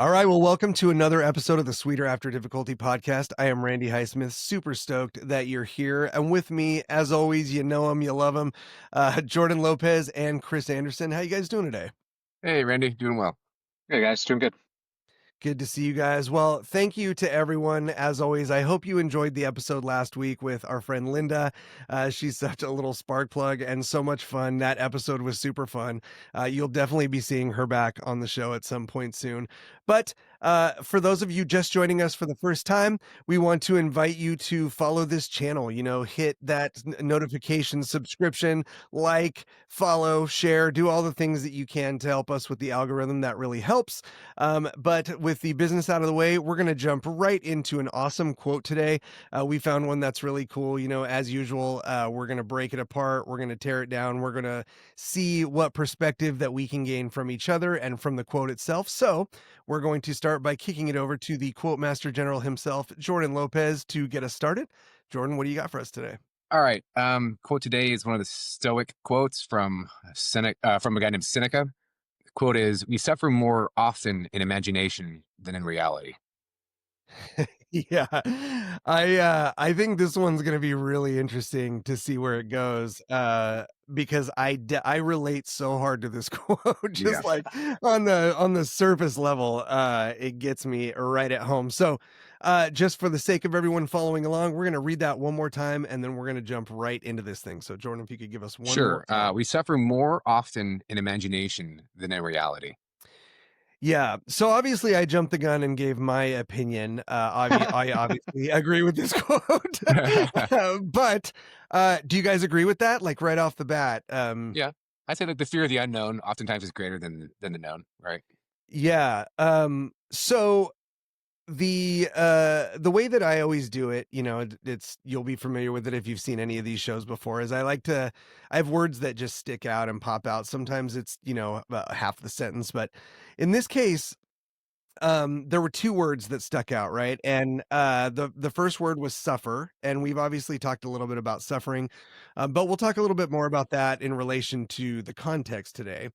All right. Well, welcome to another episode of the Sweeter After Difficulty podcast. I am Randy Highsmith. Super stoked that you're here. And with me, as always, you know him, you love him, Jordan Lopez and Chris Anderson. How you guys doing today? Hey, Randy, doing well. Hey guys, doing good. Good to see you guys. Well, thank you to everyone. As always, I hope you enjoyed the episode last week with our friend Linda. She's such a little spark plug and so much fun. That episode was super fun. You'll definitely be seeing her back on the show at some point soon. But for those of you just joining us for the first time, we want to invite you to follow this channel. You know, hit that notification, subscription, like, follow, share, do all the things that you can to help us with the algorithm. That really helps. But with the business out of the way, we're going to jump right into an awesome quote today. We found one that's really cool. You know, as usual, we're going to break it apart. We're going to tear it down. We're going to see what perspective that we can gain from each other and from the quote itself. So we're going to start by kicking it over to the quote master general himself, Jordan Lopez, to get us started. Jordan, what do you got for us today? All right. Quote today is one of the Stoic quotes from from a guy named Seneca. The quote is, "We suffer more often in imagination than in reality." Yeah, I think this one's going to be really interesting to see where it goes. Because I relate so hard to this quote, just Yeah. like on the surface level, it gets me right at home. So, just for the sake of everyone following along, we're going to read that one more time, and then we're going to jump right into this thing. So, Jordan, if you could give us one more Sure. time. We suffer more often in imagination than in reality. Yeah. So obviously I jumped the gun and gave my opinion. I obviously agree with this quote. But do you guys agree with that? Like right off the bat? Yeah. I say that the fear of the unknown oftentimes is greater than the known, right? Yeah. So the way that I always do it, you know, it's you'll be familiar with it if you've seen any of these shows before, is I have words that just stick out and pop out. Sometimes it's, you know, about half the sentence, but in this case, there were two words that stuck out, right? And the first word was suffer, and we've obviously talked a little bit about suffering, but we'll talk a little bit more about that in relation to the context today,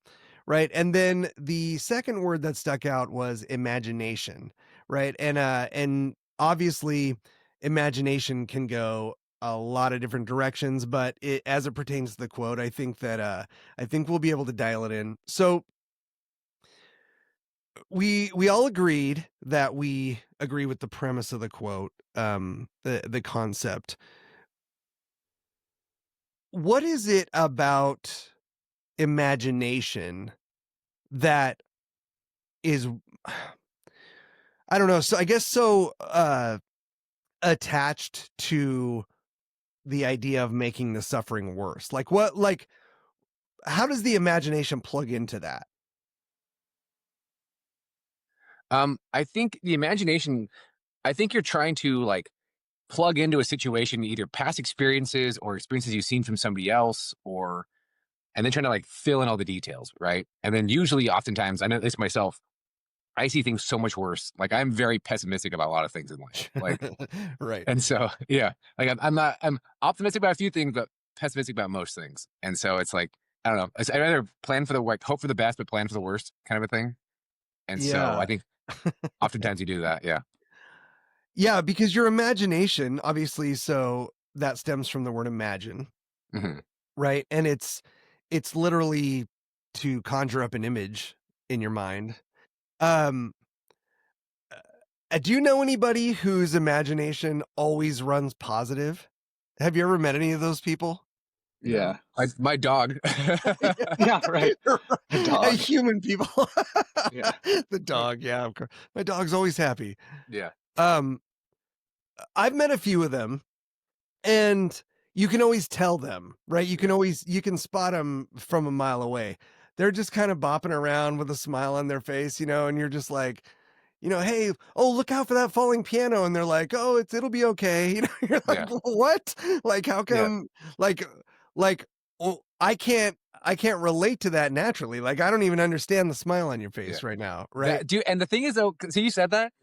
right? And then the second word that stuck out was imagination, right? And obviously imagination can go a lot of different directions, but as it pertains to the quote, I think we'll be able to dial it in. So we all agreed that we agree with the premise of the quote, the concept. What is it about imagination that is I don't know, so I guess so attached to the idea of making the suffering worse? Like how does the imagination plug into that? I think the imagination, I think you're trying to like plug into a situation, either past experiences or experiences you've seen from somebody else, or and then trying to like fill in all the details, right? And then usually, oftentimes, I know this myself, I see things so much worse. Like I'm very pessimistic about a lot of things in life. Like, Right. and so yeah, like I'm not, I'm optimistic about a few things, but pessimistic about most things. And so it's like, I don't know. I'd rather plan for the like hope for the best, but plan for the worst kind of a thing. And so I Yeah. think oftentimes you do that. Yeah. Yeah, because your imagination, obviously, so that stems from the word imagine, Hmm. right? And it's literally to conjure up an image in your mind. Um, do you know anybody whose imagination always runs positive? Have you ever met any of those people? Yeah. My dog. Yeah, right. The dog. Human people. Yeah. The dog, yeah, of course. My dog's always happy. Yeah. Um, I've met a few of them, and you can always tell them, right? You can spot them from a mile away. They're just kind of bopping around with a smile on their face, you know, and you're just like, you know, "Hey, oh, look out for that falling piano." And they're like, "Oh, it'll be okay." You know, you're like, Yeah. "What? Like, how Yeah. come like like well, I can't relate to that naturally. Like, I don't even understand the smile on your Yeah. face right now, right?" That dude, and the thing is though, so you said that,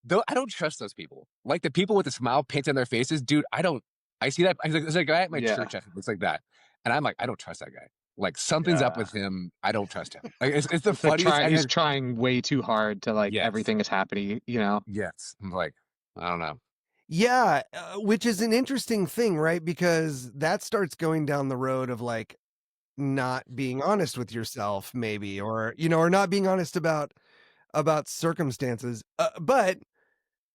though I don't trust those people. Like the people with the smile painted on their faces, dude, I don't I see that. There's a guy at my Yeah. church that looks like that. And I'm like, I don't trust that guy. Like something's up Yeah. with him. I don't trust him. Like it's the It's like funniest. And he's trying way too hard to like yes, everything is happening, you know? yes. I'm like, I don't know. Yeah, which is an interesting thing, right? Because that starts going down the road of like not being honest with yourself, maybe, or or not being honest about circumstances. But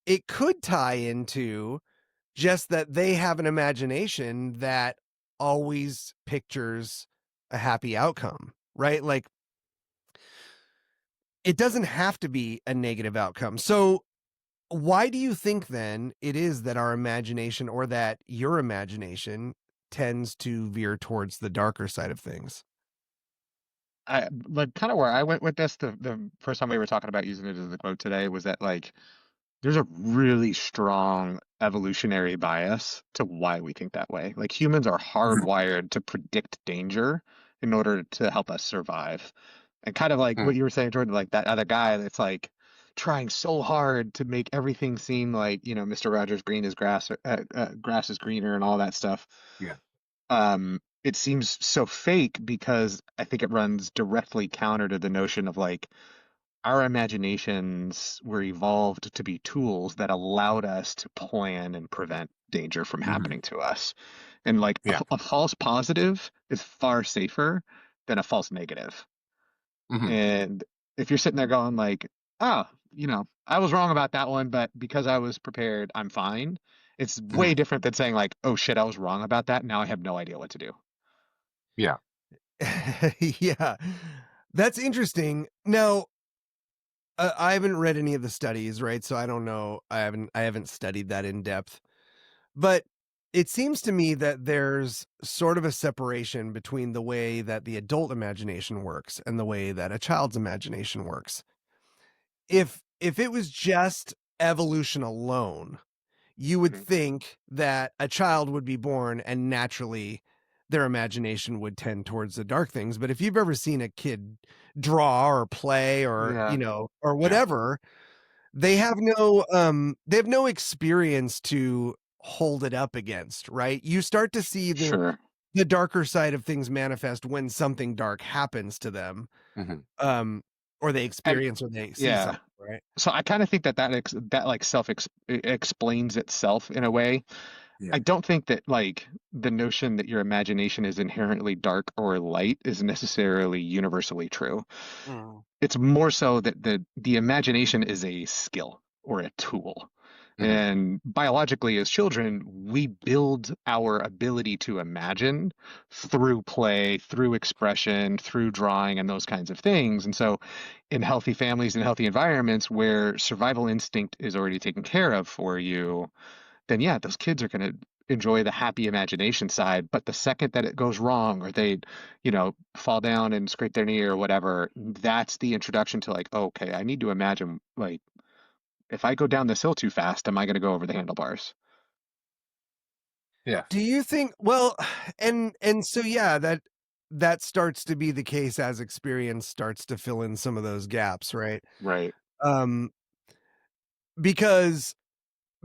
it could tie into just that they have an imagination that always pictures a happy outcome, right? Like it doesn't have to be a negative outcome. So why do you think then it is that our imagination or that your imagination tends to veer towards the darker side of things? I like kind of where I went with this the first time we were talking about using it as a quote today was that like there's a really strong evolutionary bias to why we think that way. Like humans are hardwired to predict danger in order to help us survive. And kind of like Mm, what you were saying, Jordan, like that other guy that's like trying so hard to make everything seem like, Mr. Rogers green is grass, grass is greener and all that stuff. yeah. It seems so fake because I think it runs directly counter to the notion of like our imaginations were evolved to be tools that allowed us to plan and prevent danger from Hmm. happening to us. And like Yeah. a false positive is far safer than a false negative. Hmm. And if you're sitting there going like, oh, I was wrong about that one, but because I was prepared, I'm fine. It's Hmm. way different than saying like, oh shit, I was wrong about that. Now I have no idea what to do. Yeah. Yeah. That's interesting. Now, I haven't read any of the studies, right? So I don't know. I haven't studied that in depth. But it seems to me that there's sort of a separation between the way that the adult imagination works and the way that a child's imagination works. If it was just evolution alone, you would Mhm. think that a child would be born and naturally their imagination would tend towards the dark things. But if you've ever seen a kid draw or play or, Yeah, or Yeah. whatever, they have no experience to hold it up against, right? You start to see sure. the darker side of things manifest when something dark happens to them, Hmm. um, or they And experience or they see yeah, something, right? so I kind of think that like explains itself in a way. Yeah. I don't think that like the notion that your imagination is inherently dark or light is necessarily universally true. Mm. It's more so that the imagination is a skill or a tool. Hmm. And biologically, as children, we build our ability to imagine through play, through expression, through drawing, and those kinds of things. And so, in healthy families and healthy environments where survival instinct is already taken care of for you, then yeah, those kids are going to enjoy the happy imagination side. But the second that it goes wrong or they, fall down and scrape their knee or whatever, that's the introduction to like, okay, I need to imagine like if I go down this hill too fast, am I going to go over the handlebars? Yeah. Do you think well, and so yeah, that starts to be the case as experience starts to fill in some of those gaps, right? Right. Um, because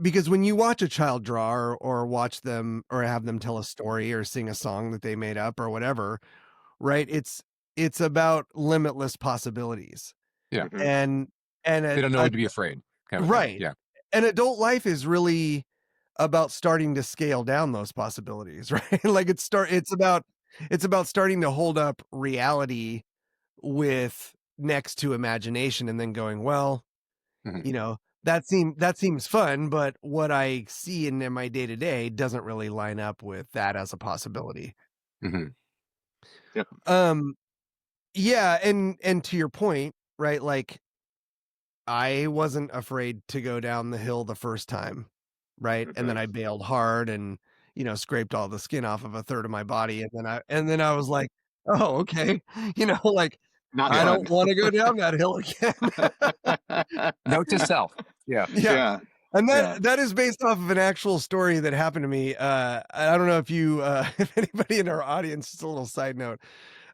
because when you watch a child draw or watch them or have them tell a story or sing a song that they made up or whatever, right? It's about limitless possibilities. Yeah. Hmm. And and They don't know a when to be afraid, kind of a thing. right. Yeah. And adult life is really about starting to scale down those possibilities, right? Like it's about starting to hold up reality with next to imagination and then going, well, Hmm. you know, that seems fun, but what I see in my day to day doesn't really line up with that as a possibility. Hmm. Yep. Um, yeah, and to your point, right? Like I wasn't afraid to go down the hill the first time, right? And Hmm. then I bailed hard and, scraped all the skin off of a third of my body. And then I was like, oh, okay. Like Not I Yeah. fun. don't want to go down that hill again. Note to self. Yeah. Yeah. Yeah. And Yeah. that is based off of an actual story that happened to me. I don't know if you if anybody in our audience, just a little side note,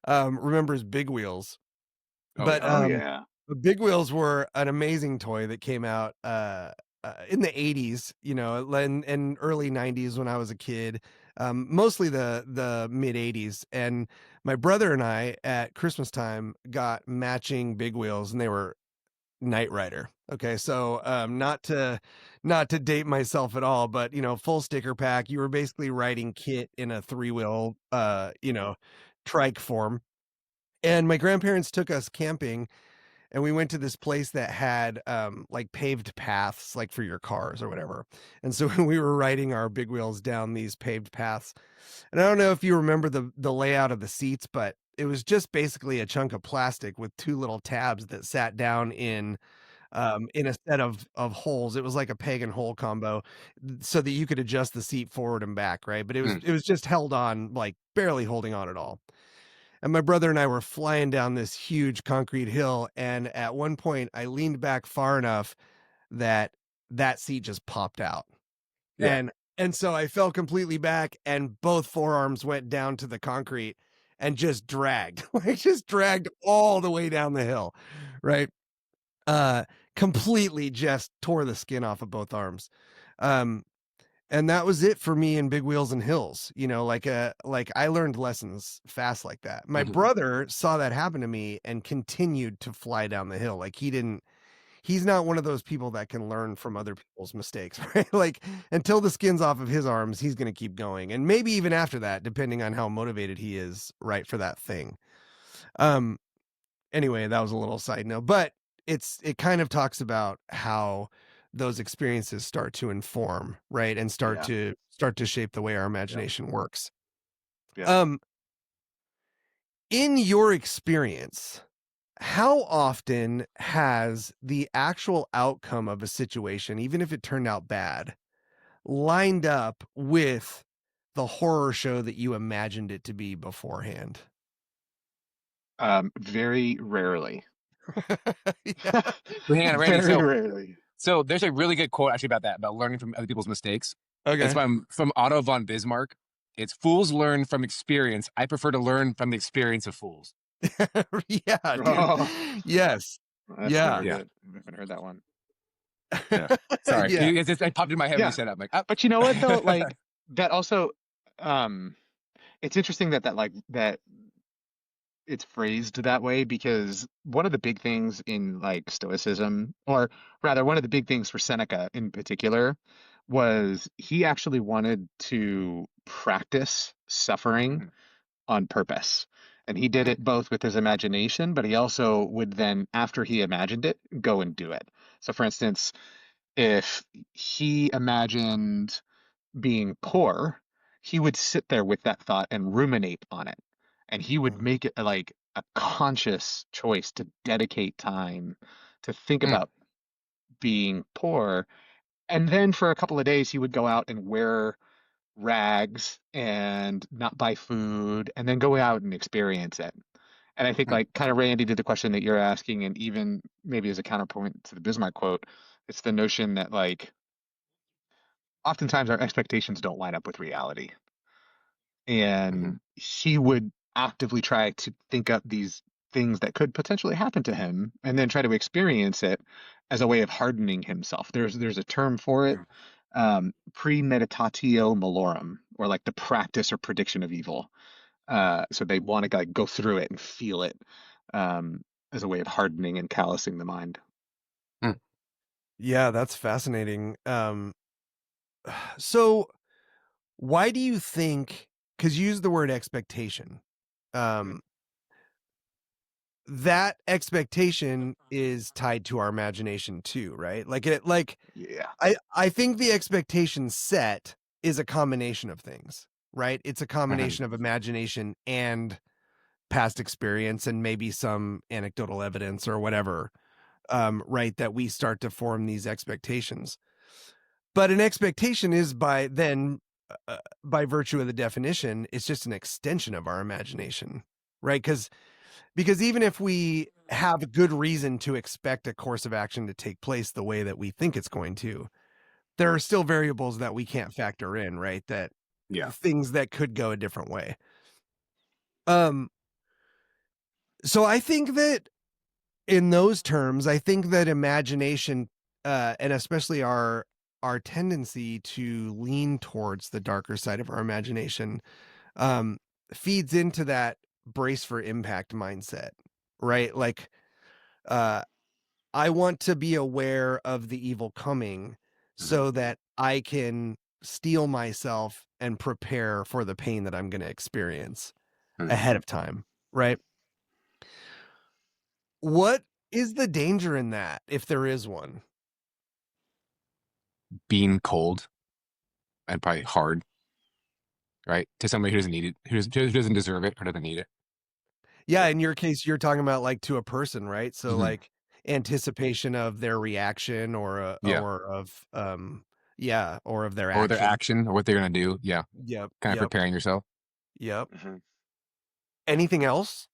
remembers Big Wheels. Oh But yeah. Oh yeah. the Big Wheels were an amazing toy that came out in the 80s, and early 90s when I was a kid. mostly the mid 80s. And my brother and I at Christmas time got matching big wheels, and they were Knight Rider. Okay, so not to date myself at all, but full sticker pack. You were basically riding Kit in a three-wheel trike form. And my grandparents took us camping, and we went to this place that had like paved paths, like for your cars or whatever. And so we were riding our big wheels down these paved paths. And I don't know if you remember the layout of the seats, but it was just basically a chunk of plastic with two little tabs that sat down in a set of holes. It was like a peg and hole combo, so that you could adjust the seat forward and back, right? But it was just held on, like barely holding on at all. And my brother and I were flying down this huge concrete hill, and at one point I leaned back far enough that that seat just popped out. Yeah. And so I fell completely back, and both forearms went down to the concrete and just dragged. Like just dragged all the way down the hill, right? Completely just tore the skin off of both arms. And that was it for me in big wheels and hills. Like I learned lessons fast like that. My brother saw that happen to me and continued to fly down the hill. Like he's not one of those people that can learn from other people's mistakes, right? Like until the skin's off of his arms, he's going to keep going. And maybe even after that, depending on how motivated he is, right, for that thing. Anyway, that was a little side note, but it kind of talks about how those experiences start to inform, right? And start to shape the way our imagination works. Yeah. In your experience, how often has the actual outcome of a situation, even if it turned out bad, lined up with the horror show that you imagined it to be beforehand? Very rarely. Yeah. But hang on, Randy. Very rarely. So there's a really good quote actually about that, about learning from other people's mistakes. Okay. It's from Otto von Bismarck. It's fools learn from experience. I prefer to learn from the experience of fools. Yeah, dude. Oh. Yes. That's Yeah. very good. I haven't heard that one. Sorry, Yeah. it popped in my head when you said that. I'm like, But you know what though? Like that also, it's interesting that it's phrased that way, because one of the big things in like Stoicism, or rather one of the big things for Seneca in particular, was he actually wanted to practice suffering on purpose. And he did it both with his imagination, but he also would then, after he imagined it, go and do it. So for instance, if he imagined being poor, he would sit there with that thought and ruminate on it. And he would make it like a conscious choice to dedicate time to think about being poor. And then for a couple of days, he would go out and wear rags and not buy food, and then go out and experience it. And I think, like, kind of Randy did the question that you're asking, and even maybe as a counterpoint to the Bismarck quote, it's the notion that, like, oftentimes our expectations don't line up with reality. And he would actively try to think up these things that could potentially happen to him, and then try to experience it as a way of hardening himself. There's a term for it, premeditatio malorum, or like the practice or prediction of evil. So they want to like go through it and feel it, as a way of hardening and callousing the mind. Yeah, that's fascinating. So why do you think, because you use the word expectation, that expectation is tied to our imagination too, right? Yeah. I think the expectation set is a combination of things, right? It's a combination of imagination and past experience, and maybe some anecdotal evidence or whatever, right? That we start to form these expectations. But an expectation is by virtue of the definition, it's just an extension of our imagination, right? Because even if we have a good reason to expect a course of action to take place the way that we think it's going to, there are still variables that we can't factor in, right? That things that could go a different way. So I think that in those terms, I think that imagination, and especially our our tendency to lean towards the darker side of our imagination feeds into that brace for impact mindset, right? Like, I want to be aware of the evil coming so that I can steel myself and prepare for the pain that I'm going to experience ahead of time, right? What is the danger in that, if there is one? Being cold and probably hard, right? To somebody who doesn't need it, who doesn't deserve it or doesn't need it. Yeah, in your case, you're talking about like to a person, right? So Mhm. like anticipation of their reaction Yeah. or of or of their Or their action. action or what they're going to do. Yeah. Yep. Kind of Yep. preparing yourself. Yep. Mhm. Anything else?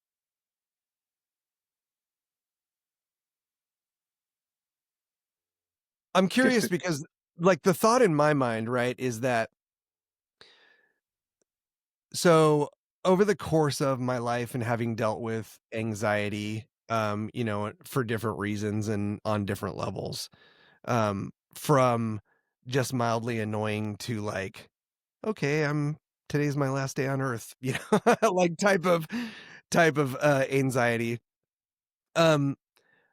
I'm curious Just because like the thought in my mind, right, is that so over the course of my life and having dealt with anxiety, for different reasons and on different levels, from just mildly annoying to like, okay, today's my last day on earth, like type of anxiety. Um,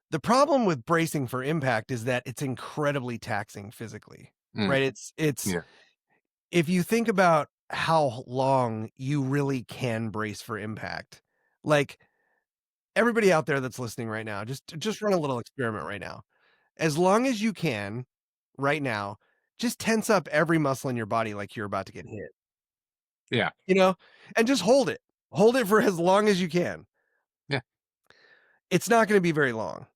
the problem with bracing for impact is that it's incredibly taxing physically, Mm. right? It's Yeah. if you think about how long you really can brace for impact, like everybody out there that's listening right now, just run a little experiment right now. As long as you can right now, just tense up every muscle in your body like you're about to get hit, Yeah. you know, and just hold it. Hold it for as long as you can. Yeah. It's not going to be very long,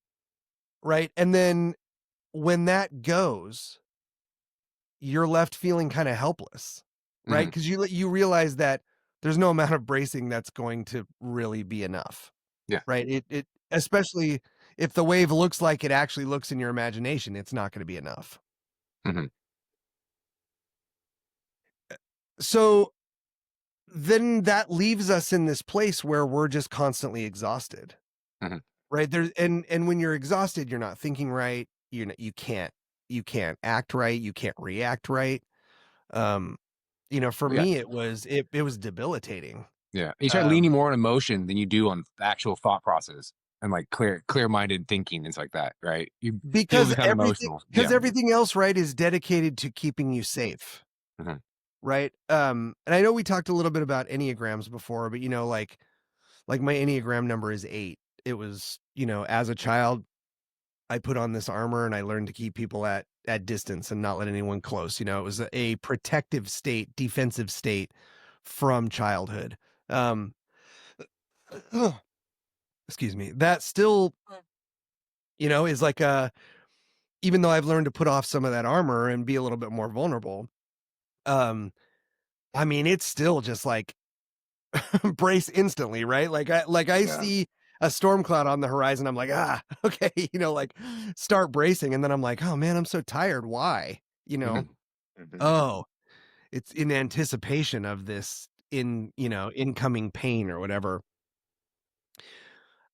right? And then when that goes, you're left feeling kind of helpless, right? Mhm. Because you realize that there's no amount of bracing that's going to really be enough, Yeah. right? It especially if the wave looks like it actually looks in your imagination, it's not going to be enough. Mhm. So then that leaves us in this place where we're just constantly exhausted, Mhm. right? And when you're exhausted, you're not thinking right. You can't act right. You can't react right. Um, for Yeah. me, it was debilitating. Yeah. You start Um, leaning more on emotion than you do on the actual thought process and like clear-minded thinking and stuff like that, right? You'll because become emotional. Yeah. everything else, right, is dedicated to keeping you safe, Mhm. right? And I know we talked a little bit about Enneagrams before, but like my Enneagram number is 8. It was, as a child, I put on this armor and I learned to keep people at distance and not let anyone close. It was a protective state, defensive state from childhood. Um, excuse me. That still, is like even though I've learned to put off some of that armor and be a little bit more vulnerable, um, I mean, it's still just like brace instantly, right? Like I Yeah. see a storm cloud on the horizon. I'm like, okay, like start bracing. And then I'm like, oh man, I'm so tired. Why? Mhm. Mhm. Oh, it's in anticipation of this incoming pain or whatever.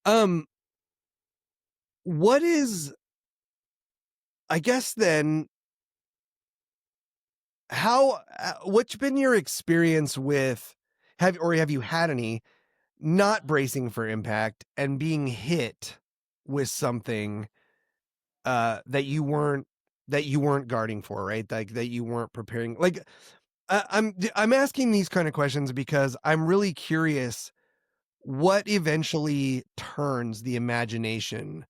Um, what is, I guess then, what's been your experience with, have you had any not bracing for impact and being hit with something that you weren't guarding for, right? Like that you weren't preparing. Like I'm asking these kind of questions because I'm really curious what eventually turns the imagination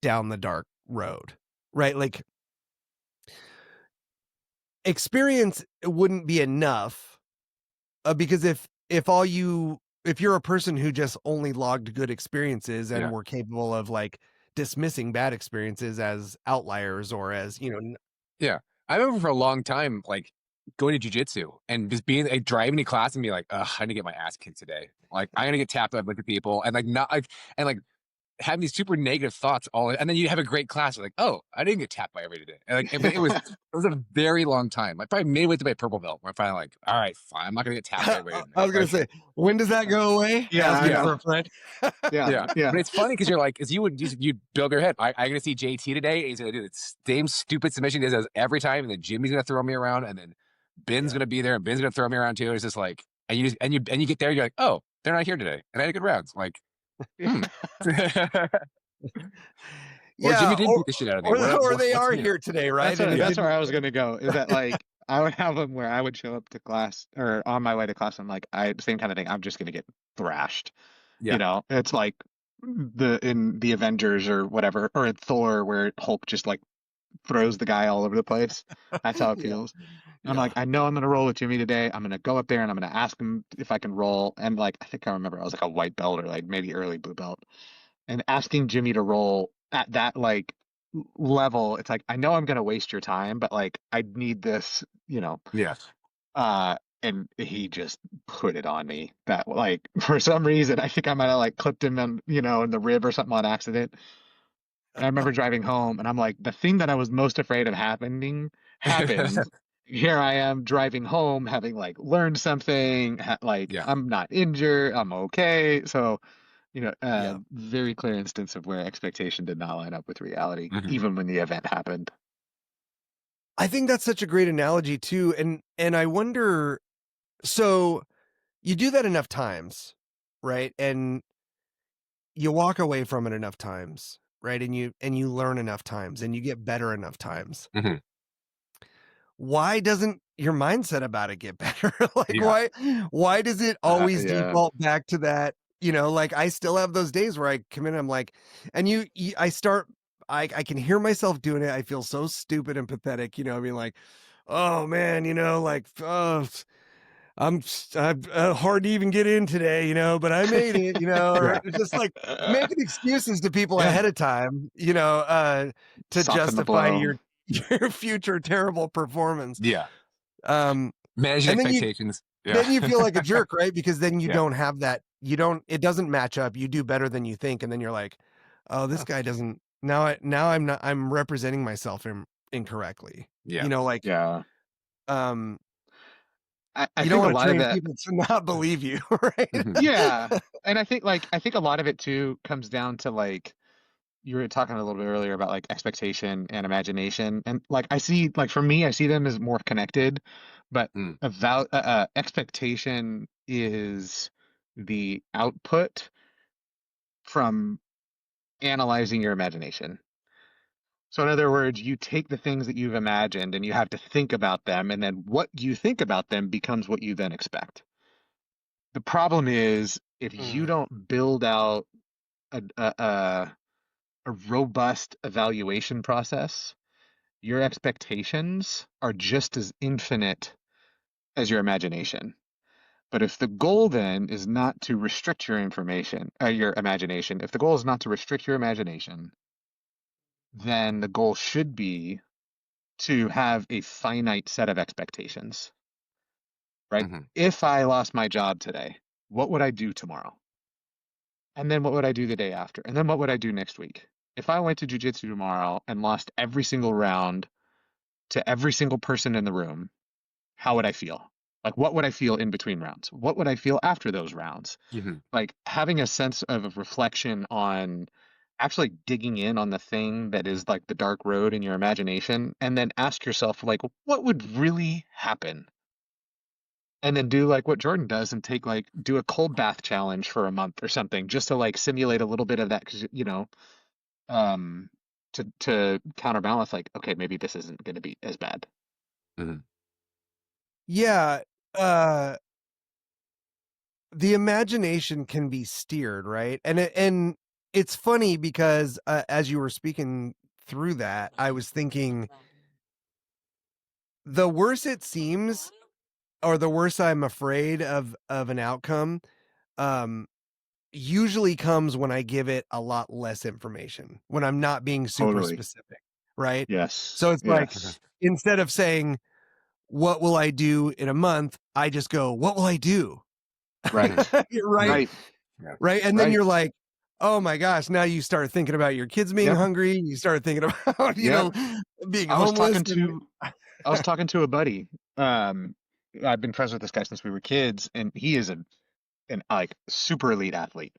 down the dark road, right? Like experience wouldn't be enough because if you're a person who just only logged good experiences and Yeah. were capable of like dismissing bad experiences as outliers or as Yeah. I remember for a long time, like going to jujitsu and just being like driving to class and be like, ugh, I'm gonna get my ass kicked today. Like I'm gonna get tapped by a bunch of people and like not like and like having these super negative thoughts and then you have a great class. Like, oh, I didn't get tapped by everybody today. And like, but it was a very long time. Like probably midway through my purple belt, where I'm finally like, all right, fine, I'm not gonna get tapped by everybody today. I was gonna Like, say, when does that go away? Yeah, Ask me yeah. for a friend. Yeah. But it's funny because you're like, you'd build your head. I'm gonna see JT today, and he's gonna do the same stupid submission he does every time, and then Jimmy's gonna throw me around, and then Ben's gonna be there, and Ben's gonna throw me around too. It's just like, and you get there, you're like, oh, they're not here today, and I had a good round. Like, or Jimmy did beat the shit out of me. Or they are here today, right? That's where I was gonna go. Is that like I would have them where I would show up to class or on my way to class. I'm like, same kind of thing. I'm just gonna get thrashed. Yeah. You know, it's like in the Avengers or whatever, or in Thor where Hulk just like throws the guy all over the place. That's how it feels. I'm like, I know I'm gonna roll with Jimmy today. I'm gonna go up there and I'm gonna ask him if I can roll. And like, I think I remember I was like a white belt or like maybe early blue belt, and asking Jimmy to roll at that like level. It's like, I know I'm gonna waste your time, but like, I need this, you know. Yeah. And he just put it on me that like for some reason I think I might have like clipped him in, you know, in the rib or something on accident. And I remember driving home and I'm like, the thing that I was most afraid of happened. Here I am driving home having like learned something, I'm not injured, I'm okay. So, you know, very clear instance of where expectation did not line up with reality, even when the event happened. I think that's such a great analogy too. And I wonder, so you do that enough times, right? And you walk away from it enough times, right? And you learn enough times and you get better enough times. Why doesn't your mindset about it get better? Like why does it always default back to that? You know, like I still have those days where I come in, I'm like, and I can hear myself doing it. I feel so stupid and pathetic, you know, I mean, like, oh man, you know, like, oh, I'm hard to even get in today, you know, but I made it, you know, or just like making excuses to people ahead of time, you know, to Soften justify your future terrible performance. Managing expectations. Then you feel like a jerk, right? Because then you don't have that, it doesn't match up. You do better than you think. And then you're like, oh, this guy doesn't, I'm representing myself incorrectly. You know, like, I you don't want to train people to not believe you, right? Yeah. And I think a lot of it too comes down to like, you were talking a little bit earlier about like expectation and imagination. And like, I see, like for me, I see them as more connected, but expectation is the output from analyzing your imagination. So in other words, you take the things that you've imagined and you have to think about them, and then what you think about them becomes what you then expect. The problem is if you don't build out a robust evaluation process, your expectations are just as infinite as your imagination. But if the goal then is not to restrict your imagination, if the goal is not to restrict your imagination, then the goal should be to have a finite set of expectations, right? If I lost my job today, what would I do tomorrow? And then what would I do the day after? And then what would I do next week? If I went to jiu-jitsu tomorrow and lost every single round to every single person in the room, how would I feel? Like, what would I feel in between rounds? What would I feel after those rounds? Like having a sense of reflection on actually digging in on the thing that is like the dark road in your imagination, and then ask yourself, like, what would really happen? And then do like what Jordan does and do a cold bath challenge for a month or something, just to like simulate a little bit of that, because you know, to counterbalance, like, okay, maybe this isn't going to be as bad. Yeah, the imagination can be steered, right? And it's funny because as you were speaking through that, I was thinking the worse it seems, or the worse I'm afraid of an outcome, usually comes when I give it a lot less information, when I'm not being super specific, right? Yes. So it's like, instead of saying, what will I do in a month? I just go, what will I do? Right. Right. And then you're like, Oh my gosh, now you start thinking about your kids being Yep. hungry, you start thinking about, Yep. being I was homeless talking and to I was talking to a buddy. Um, I've been friends with this guy since we were kids, and he is an like super elite athlete.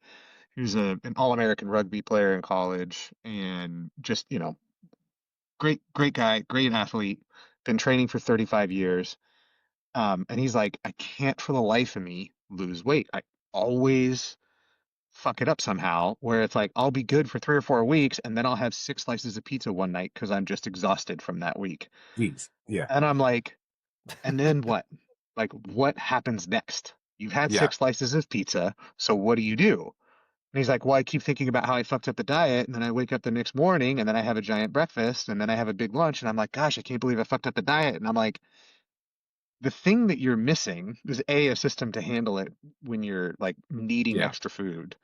He was an All-American rugby player in college, and just great guy, great athlete. Been training for 35 years. And he's like, I can't for the life of me lose weight. I always fuck it up somehow. Where it's like I'll be good for 3 or 4 weeks, and then I'll have 6 slices of pizza one night because I'm just exhausted from that week. Jeez. Yeah. And I'm like, and then what? Like, what happens next? You've had Yeah. 6 slices of pizza, so what do you do? And he's like, well, I keep thinking about how I fucked up the diet, and then I wake up the next morning, and then I have a giant breakfast, and then I have a big lunch, and I'm like, gosh, I can't believe I fucked up the diet. And I'm like, the thing that you're missing is a system to handle it when you're like needing Yeah. extra food.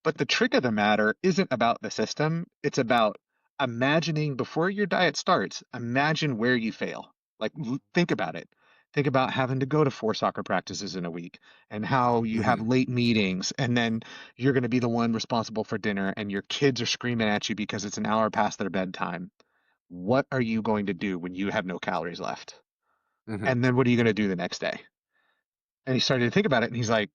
But the trick of the matter isn't about the system. It's about imagining before your diet starts, imagine where you fail. Like, think about it. Think about having to go to 4 soccer practices in a week and how you have Hmm. late meetings, and then you're going to be the one responsible for dinner, and your kids are screaming at you because it's an hour past their bedtime. What are you going to do when you have no calories left? Hmm. And then what are you going to do the next day? And he started to think about it, and he's like,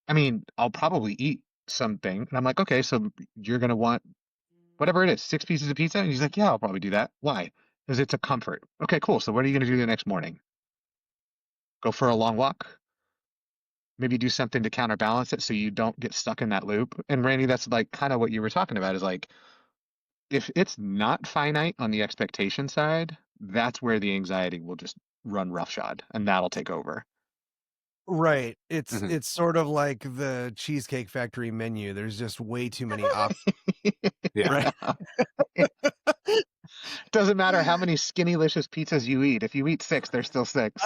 I mean, I'll probably eat something. And I'm like, okay, so you're gonna want whatever it is, 6 pieces of pizza? And he's like, yeah, I'll probably do that. Why? Because it's a comfort. Okay, cool. So what are you gonna do the next morning? Go for a long walk? Maybe do something to counterbalance it so you don't get stuck in that loop. And Randy, that's like kind of what you were talking about is like, if it's not finite on the expectation side, that's where the anxiety will just run roughshod and that'll take over. right. It's Hmm. it's sort of like the Cheesecake Factory menu. There's just way too many options, Yeah. right? Doesn't matter how many skinny-licious pizzas you eat. If you eat 6, there's still 6.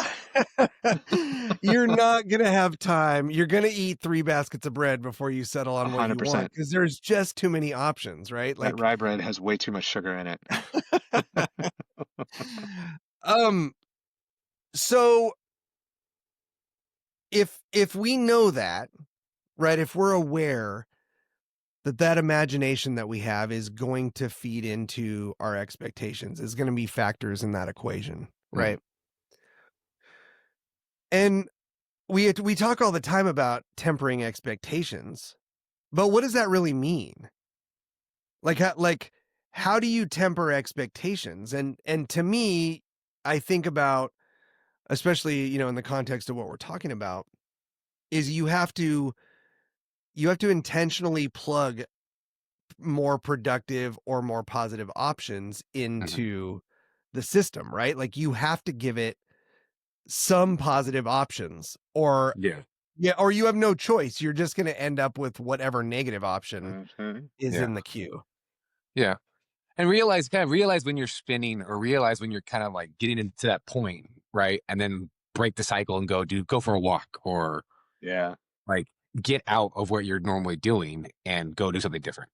You're not gonna have time. You're gonna eat 3 baskets of bread before you settle on what you want 100%. because there's just too many options, right? That Like, rye bread has way too much sugar in it. um, so if we know that, right, if we're aware that that imagination that we have is going to feed into our expectations, is gonna be factors in that equation, Hmm. right? And we talk all the time about tempering expectations, but what does that really mean? How do you temper expectations? And to me, I think about, especially, in the context of what we're talking about, is you have to intentionally plug more productive or more positive options Hmm. into the system, right? Like you have to give it some positive options, or Yeah. yeah, or you have no choice. You're just going to end up with whatever negative option Mhm. is Yeah. in the queue. Yeah. And realize when you're spinning, or realize when you're kind of like getting into that point, right? And then break the cycle and go for a walk, or Yeah. like get out of what you're normally doing and go do something different.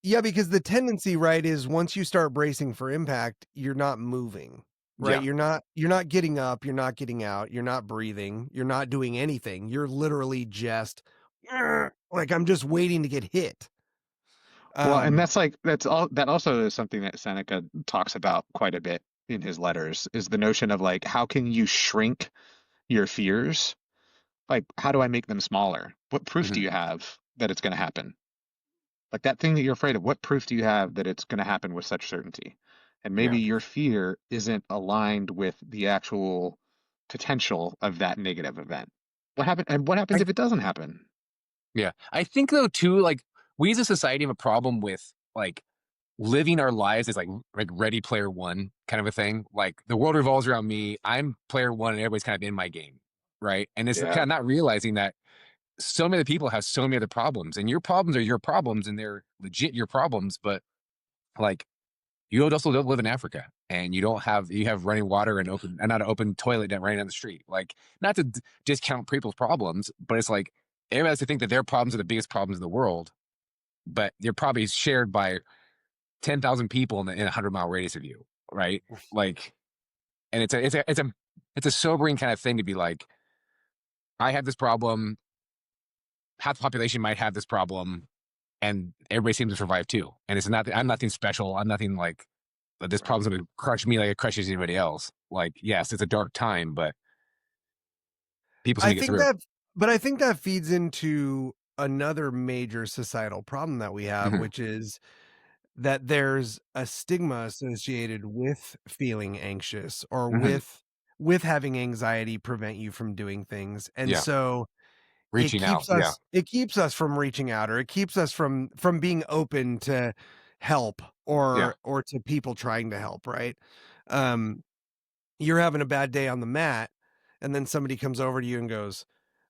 Yeah, because the tendency, right, is once you start bracing for impact, you're not moving, right? Yeah. You're not getting up, you're not getting out, you're not breathing, you're not doing anything. You're literally just like, I'm just waiting to get hit. Well, and Um, that also is something that Seneca talks about quite a bit in his letters, is the notion of like how can you shrink your fears? Like how do I make them smaller? What proof do Hmm. you have that it's going to happen? Like that thing that you're afraid of, what proof do you have that it's going to happen with such certainty? And maybe Yeah. your fear isn't aligned with the actual potential of that negative event. What happens I if it doesn't happen? Yeah. I think though too, like we as a society have a problem with like living our lives as like ready player one kind of a thing. Like the world revolves around me. I'm player one and everybody's kind of in my game. Right. And it's kind Yeah. of not realizing that so many other people have so many other problems, and your problems are your problems and they're legit your problems. But like you also don't live in Africa, and you have running water and not an open toilet that running down the street. Like not to discount people's problems, but it's like everybody has to think that their problems are the biggest problems in the world, but they're probably shared by 10,000 people in a 100-mile radius of you, right? Like, and it's a sobering kind of thing to be like, I have this problem. Half the population might have this problem. and everybody seems to survive too. And it's not, I'm nothing special. I'm nothing like, this problem's going to crush me like it crushes anybody else. Like, yes, it's a dark time, but people seem I to get think through. that, but I think that feeds into another major societal problem that we have, Hmm. which is that there's a stigma associated with feeling anxious or Hmm. with having anxiety prevent you from doing things. And Yeah. so Reaching out. Yeah. it keeps us from reaching out, or it keeps us from being open to help Yeah. or to people trying to help, right? Um you're having a bad day on the mat, and then somebody comes over to you and goes,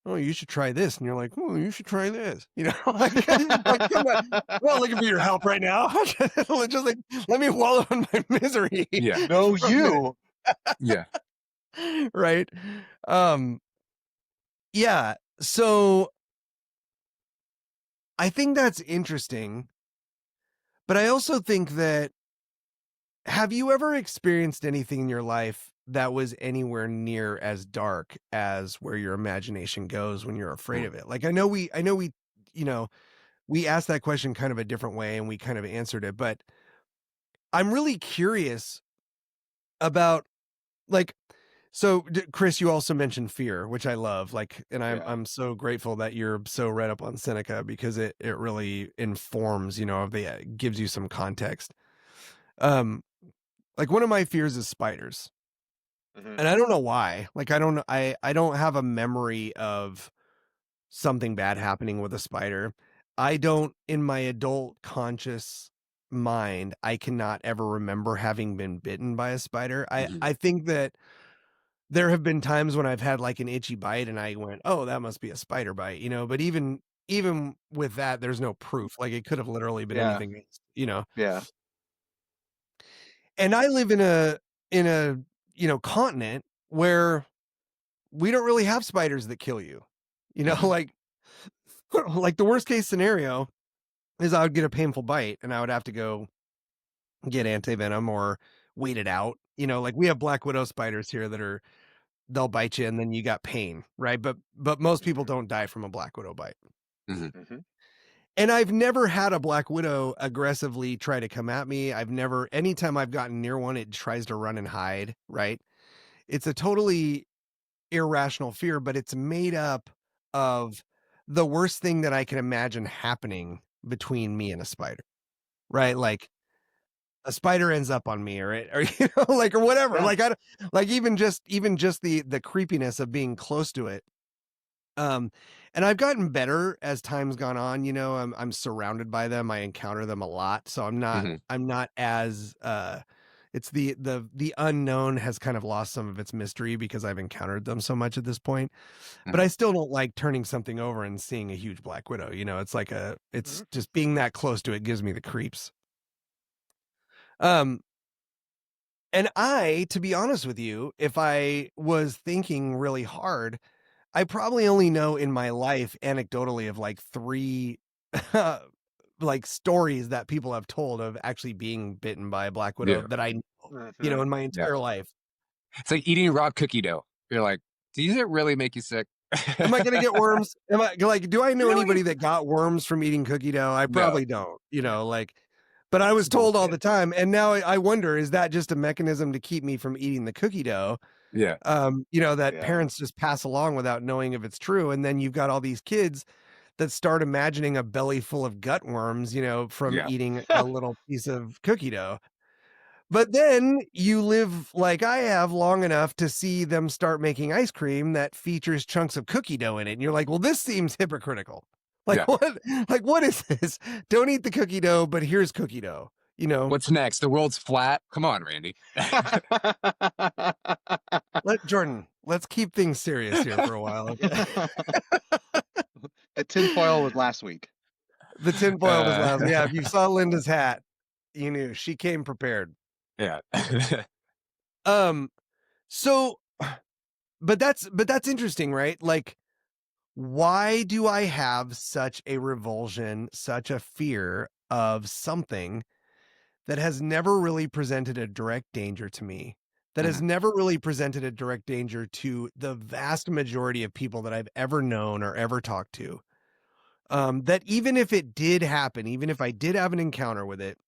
"Oh, you should try this." And you're like, "Oh, you should try this." You know, like, come on. I'm not looking for your help right now. Just like, let me wallow in my misery. Yeah. No, for a minute, you. Yeah. right? Um, yeah. So I think that's interesting, but I also think that, have you ever experienced anything in your life that was anywhere near as dark as where your imagination goes when you're afraid Mm. of it? Like, you know, we asked that question kind of a different way and we kind of answered it, but I'm really curious about, like, so Chris, you also mentioned fear, which I love. Like, and Yeah. I'm so grateful that you're so read up on Seneca, because it really informs, gives you some context. Um, like, one of my fears is spiders. Hmm. And I don't know why. Like, I don't have a memory of something bad happening with a spider. I don't, in my adult conscious mind, I cannot ever remember having been bitten by a spider. Mhm. I think that there have been times when I've had like an itchy bite and I went, "Oh, that must be a spider bite," but even with that, there's no proof. Like, it could have literally been Yeah. anything else. Yeah. And I live in a continent where we don't really have spiders that kill you. Mhm. Like, like the worst case scenario is I would get a painful bite and I would have to go get antivenom or wait it out. Like, we have black widow spiders here that they'll bite you and then you got pain, right? But most people Hmm. don't die from a black widow bite. Mhm. Hmm. And I've never had a black widow aggressively try to come at me. Anytime I've gotten near one, it tries to run and hide, right? It's a totally irrational fear, but it's made up of the worst thing that I can imagine happening between me and a spider, right? Like, a spider ends up on me, or like, or whatever. Yeah. Like, I don't, like, even just the creepiness of being close to it. Um, and I've gotten better as time's gone on. I'm surrounded by them. I encounter them a lot, so Mhm. I'm not as it's the unknown has kind of lost some of its mystery because I've encountered them so much at this point. But Mhm. I still don't like turning something over and seeing a huge black widow. It's Mhm. just being that close to it gives me the creeps. Um, and to be honest with you, if I was thinking really hard, I probably only know in my life anecdotally of like three like stories that people have told of actually being bitten by a black widow Yeah. that I know, Hmm. in my Yeah. entire life. It's like eating raw cookie dough. You're like, does it really make you sick? Am I gonna get worms? Am I like, do I know Really? anybody that got worms from eating cookie dough? I No. probably don't, like, but I was told all Bullshit. the time, and now I wonder, is that just a mechanism to keep me from eating the cookie dough? Yeah. That Yeah. parents just pass along without knowing if it's true, and then you've got all these kids that start imagining a belly full of gut worms, from Yeah. eating a little piece of cookie dough. But then you live like I have long enough to see them start making ice cream that features chunks of cookie dough in it. And you're like, well, this seems hypocritical. Like, Yeah. what? Like, what is this? Don't eat the cookie dough, but here's cookie dough. What's next? The world's flat? Come on, Randy. Let's keep things serious here for a while. Okay? The tinfoil was last week. The tinfoil was Uh, loud. Yeah, if you saw Linda's hat, you knew she came prepared. yeah. Um, so, but that's interesting, right? Like, why do I have such a revulsion, such a fear of something that has never really presented a direct danger to me, that has Mhm. never really presented a direct danger to the vast majority of people that I've ever known or ever talked to? that even if it did happen, even if I did have an encounter with it,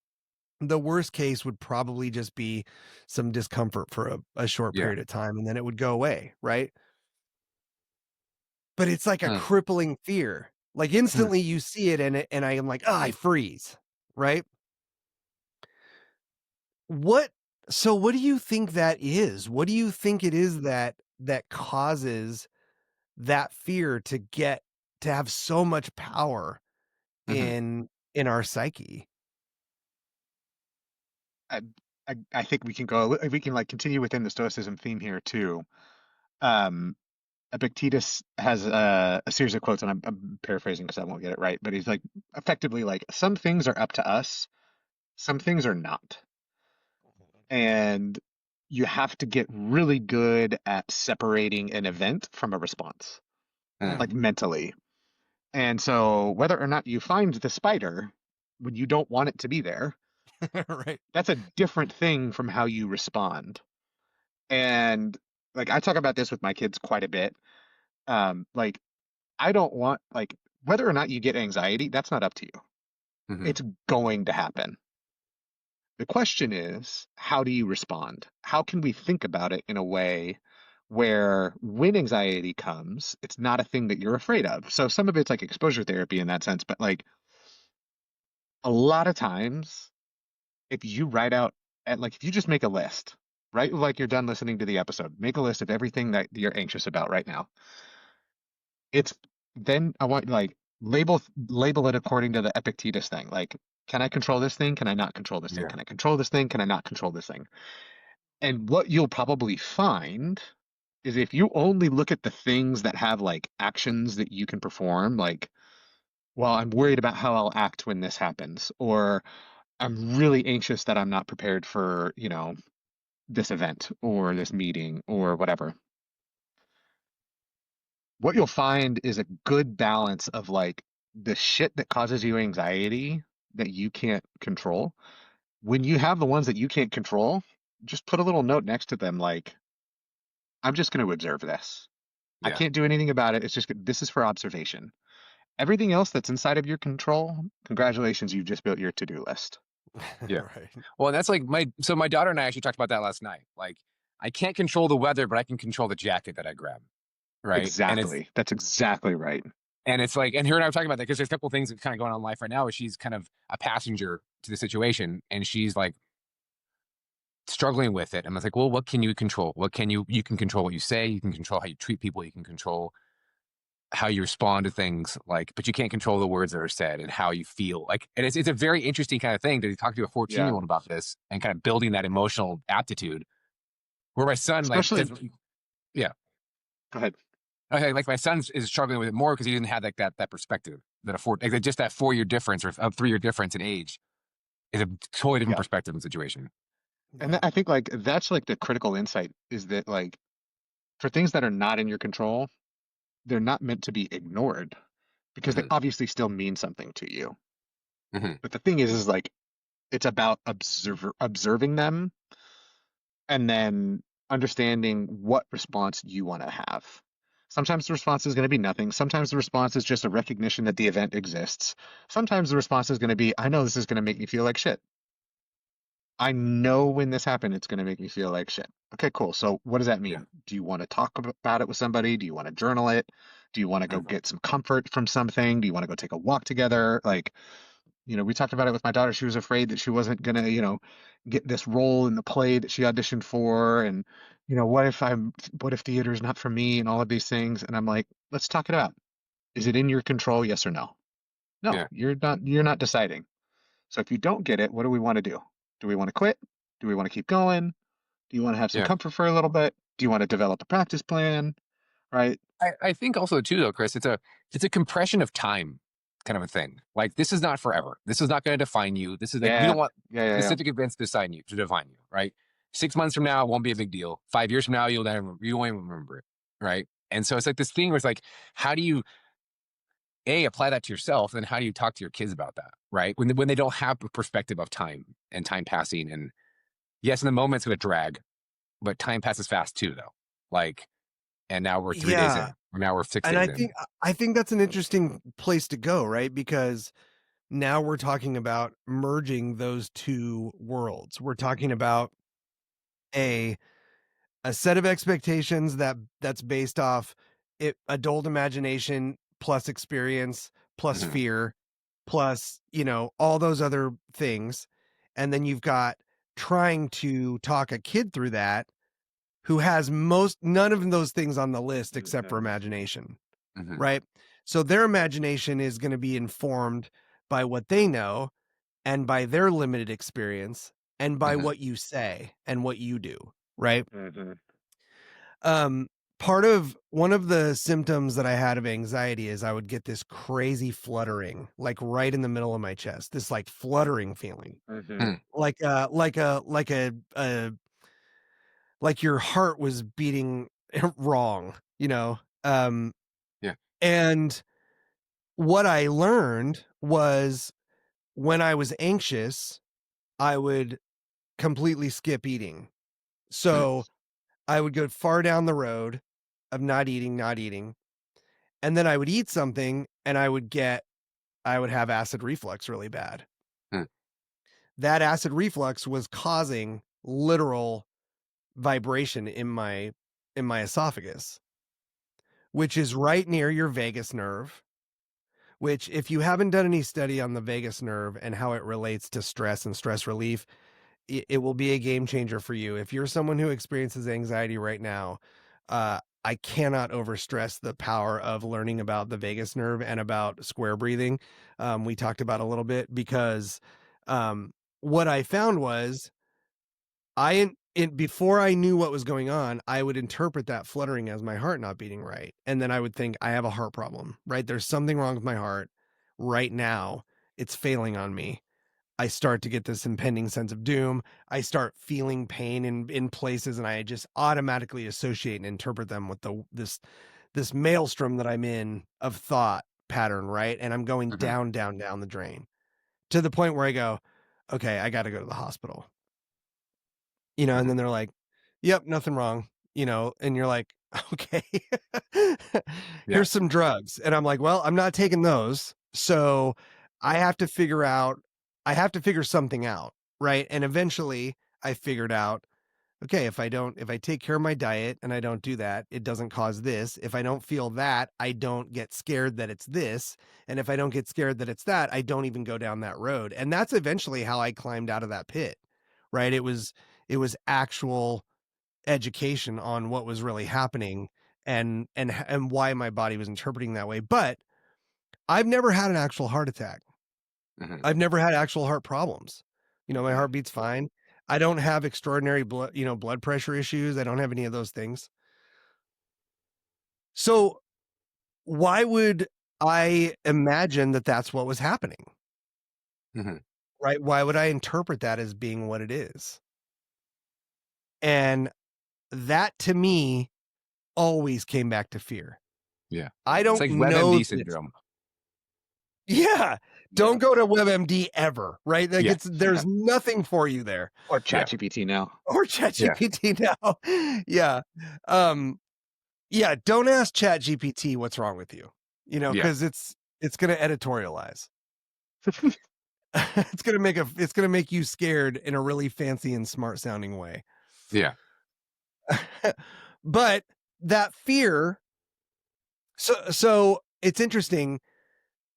the worst case would probably just be some discomfort for a short Yeah. period of time, and then it would go away, right? But it's like a Hmm. crippling fear. Like instantly you see it and I am like, "Oh, I freeze." Right? What so what do you think that is? What do you think it is that causes that fear to have so much power Mhm. in our psyche? I, I think we can like continue within the Stoicism theme here too. Um, Epictetus has a series of quotes, and I'm paraphrasing because I won't get it right, but he's like effectively like some things are up to us, some things are not, and you have to get really good at separating an event from a response, Hmm. like mentally. And so whether or not you find the spider when you don't want it to be there, Right. that's a different thing from how you respond. And like I talk about this with my kids quite a bit. Like I don't want like whether or not you get anxiety, that's not up to you. Hmm. It's going to happen. The question is, how do you respond? How can we think about it in a way where when anxiety comes, it's not a thing that you're afraid of? So some of it's like exposure therapy in that sense, but like a lot of times, if you write out and like if you just make a list, right? Like you're done listening to the episode, make a list of everything that you're anxious about right now. It's then I want like label it according to the Epictetus thing. Like, can I control this thing? Can I not control this thing? Yeah. Can I control this thing? Can I not control this thing? And what you'll probably find is if you only look at the things that have like actions that you can perform, like, well, I'm worried about how I'll act when this happens, or I'm really anxious that I'm not prepared for, this event or this meeting or whatever. What you'll find is a good balance of like the shit that causes you anxiety that you can't control. When you have the ones that you can't control, just put a little note next to them like, I'm just going to observe this. I Yeah. can't do anything about it. This is for observation. Everything else that's inside of your control, congratulations, you've just built your to-do list. Yeah. Right. Well, and that's like my daughter and I actually talked about that last night. Like, I can't control the weather, but I can control the jacket that I grab. Right. Exactly. That's exactly right. And it's like, and her and I were talking about that because there's a couple of things that kind of going on in life right now where she's kind of a passenger to the situation and she's like struggling with it. And I was like, well, what can you control? You can control what you say, you can control how you treat people, you can control how you respond to things, like, but you can't control the words that are said and how you feel. Like, and it's a very interesting kind of thing to talk to a 14-year Yeah. old about this and kind of building that emotional aptitude. Where my son, like, Especially, doesn't, yeah. go ahead. Okay, like my son is struggling with it more because he didn't have like that perspective that like just that 4-year difference or a 3-year difference in age is a totally different Yeah. perspective and situation. And I think like that's like the critical insight is that like for things that are not in your control, they're not meant to be ignored because they Hmm. obviously still mean something to you. Hmm. But the thing is like it's about observing them and then understanding what response you want to have. Sometimes the response is going to be nothing. Sometimes the response is just a recognition that the event exists. Sometimes the response is going to be, I know this is going to make me feel like shit. I know when this happened, it's going to make me feel like shit. Okay, cool. So what does that Yeah. mean? Do you want to talk about it with somebody? Do you want to journal it? Do you want to go Hmm. get some comfort from something? Do you want to go take a walk together? Like, we talked about it with my daughter. She was afraid that she wasn't gonna, get this role in the play that she auditioned for, and what if theater is not for me, and all of these things. And I'm like, let's talk it out. Is it in your control? Yes or no? No, Yeah. you're not. You're not deciding. So if you don't get it, what do we want to do? Do we want to quit? Do we want to keep going? Do you want to have some Yeah. comfort for a little bit? Do you want to develop a practice plan? Right? I think also too though, Chris, it's a compression of time kind of a thing. Like, this is not forever. This is not going to define you. This is like, we Yeah, don't want yeah, yeah, yeah. specific events to define you, right? 6 months from now, it won't be a big deal. 5 years from now, you won't even remember it, right? And so it's like this thing where it's like, how do you apply that to yourself, and how do you talk to your kids about that, right? When they don't have a perspective of time and time passing, and yes, in the moment it's going to drag, but time passes fast too, though. Like, and now we're 3 days Yeah. in, or now we're 6 And days I in. think that's an interesting place to go, right? Because now we're talking about merging those two worlds. We're talking about a set of expectations that's based off adult imagination plus experience plus Mhm. fear plus, all those other things. And then you've got trying to talk a kid through that who has none of those things on the list except for Mhm. imagination, Mhm. right? So their imagination is going to be informed by what they know and by their limited experience and by Mhm. what you say and what you do, right? Mhm. Um, Part of one of the symptoms that I had of anxiety is I would get this crazy fluttering, like right in the middle of my chest, this like fluttering feeling, Mhm. Mm. like your heart was beating wrong, Um, Yeah. and what I learned was when I was anxious, I would completely skip eating. Mm. So I would go far down the road of not eating, and then I would eat something and I would have acid reflux really bad. Mm. That acid reflux was causing literal vibration in my esophagus, which is right near your vagus nerve, which if you haven't done any study on the vagus nerve and how it relates to stress and stress relief, it will be a game changer for you. If you're someone who experiences anxiety right now, I cannot overstress the power of learning about the vagus nerve and about square breathing. We talked about a little bit because what I found was before I knew what was going on, I would interpret that fluttering as my heart not beating right. And then I would think I have a heart problem, right? There's something wrong with my heart right now. It's failing on me. I start to get this impending sense of doom. I start feeling pain in places, and I just automatically associate and interpret them with this maelstrom that I'm in of thought pattern, right? And I'm going Mhm. down the drain to the point where I go, okay, I got to go to the hospital, and Mhm. then they're like, yep, nothing wrong, and you're like, okay, Yeah. here's some drugs. And I'm like, well, I'm not taking those. So I have to figure something out. Right. And eventually I figured out, okay, if I take care of my diet and I don't do that, it doesn't cause this. If I don't feel that, I don't get scared that it's this. And if I don't get scared that it's that, I don't even go down that road. And that's eventually how I climbed out of that pit. Right. It was actual education on what was really happening and why my body was interpreting that way. But I've never had an actual heart attack. Mhm. I've never had actual heart problems. My Mhm. heart beats fine. I don't have extraordinary blood pressure issues. I don't have any of those things. So why would I imagine that that's what was happening? Mhm. Right? Why would I interpret that as being what it is? And that to me always came back to fear. Yeah. I It's don't like know WebMD that it's syndrome. yeah. Yeah. Don't go to WebMD ever, right? Like Yeah. there's nothing for you there. Or Yeah. ChatGPT now. Or Yeah. ChatGPT now. Yeah. Yeah, don't ask ChatGPT what's wrong with you. Yeah. Because it's gonna editorialize. It's gonna make you scared in a really fancy and smart sounding way. Yeah. But that fear, so it's interesting.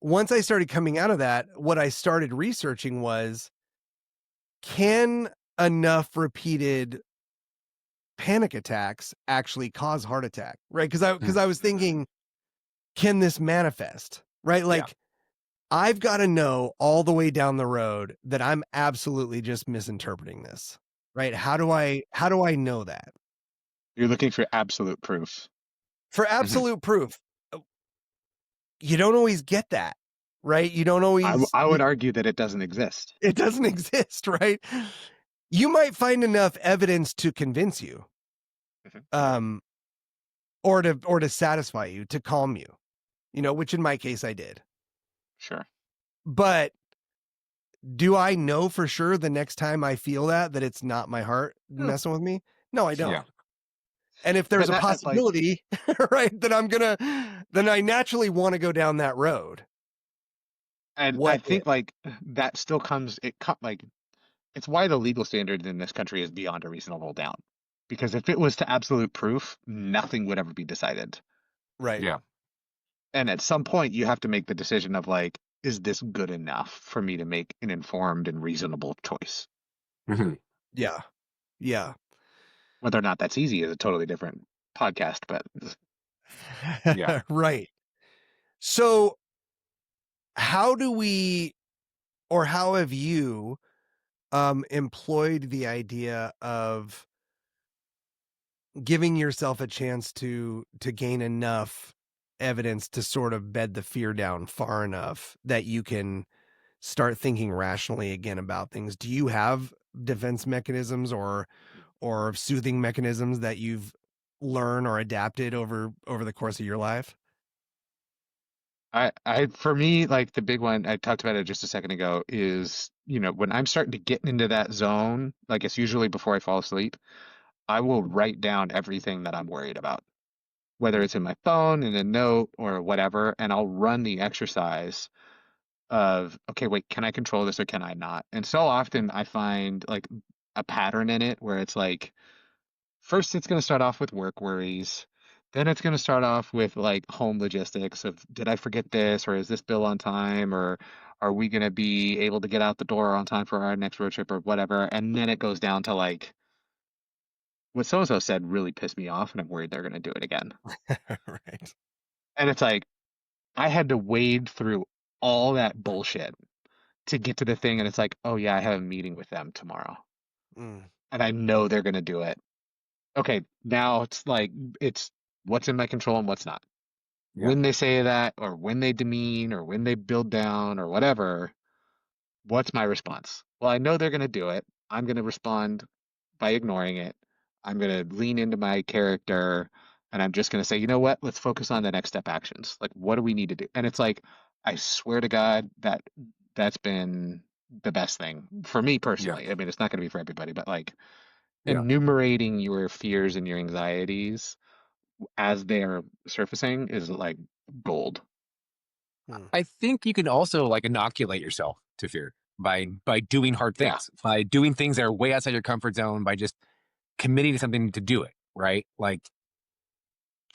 Once I started coming out of that, what I started researching was, can enough repeated panic attacks actually cause heart attack? Right? Because Mm. I was thinking, can this manifest? Right? Yeah. Like, I've got to know all the way down the road that I'm absolutely just misinterpreting this. Right? How do I know that? You're looking for absolute proof. For Mhm. absolute proof, you don't always get that. Right? You don't I, always I would argue that it doesn't exist. it doesn't exist, right? You might find enough evidence to convince you. Mhm. Um or to satisfy you, to calm you, which in my case I did. Sure. But do I know for sure the next time I feel that it's not my heart No. messing with me? No, I Yeah. don't. And if there's But a that, like, possibility, right, then I naturally want to go down that road. and I What if? think like that still comes, like, it's why the legal standard in this country is beyond a reasonable doubt. Because if it was to absolute proof, nothing would ever be decided. Right. Yeah. And at some point, you have to make the decision of like, is this good enough for me to make an informed and reasonable choice? Mhm. Yeah. Yeah. Whether or not that's easy is a totally different podcast, but Yeah. Right. So how do we, or how have you employed the idea of giving yourself a chance to gain enough evidence to sort of bed the fear down far enough that you can start thinking rationally again about things? Do you have defense mechanisms or soothing mechanisms that you've learned or adapted over the course of your life? for me, like the big one, I talked about it just a second ago, is, when I'm starting to get into that zone, like it's usually before I fall asleep, I will write down everything that I'm worried about, whether it's in my phone, in a note, or whatever, and I'll run the exercise of, okay, wait, can I control this or can I not? And so often I find like a pattern in it where it's like, first it's going to start off with work worries. Then it's going to start off with like home logistics of, did I forget this, or is this bill on time, or are we going to be able to get out the door on time for our next road trip or whatever? And then it goes down to like, what so and so said really pissed me off and I'm worried they're going to do it again. Right. And it's like, I had to wade through all that bullshit to get to the thing. And it's like, oh yeah, I have a meeting with them tomorrow Mm. and I know they're going to do it. Okay, now it's like, it's what's in my control and what's not. Yeah. When they say that, or when they demean, or when they build down, or whatever, what's my response? Well, I know they're going to do it. I'm going to respond by ignoring it. I'm going to lean into my character, and I'm just going to say, you know what? Let's focus on the next step actions. Like, what do we need to do? And it's like, I swear to God that that's been the best thing for me Yeah. personally. I mean, it's not going to be for everybody, but like Yeah. enumerating your fears and your anxieties as they're surfacing is like gold. I think you can also like inoculate yourself to fear by doing hard Yeah. things, by doing things that are way outside your comfort zone, by just committing to something to do it, right? Like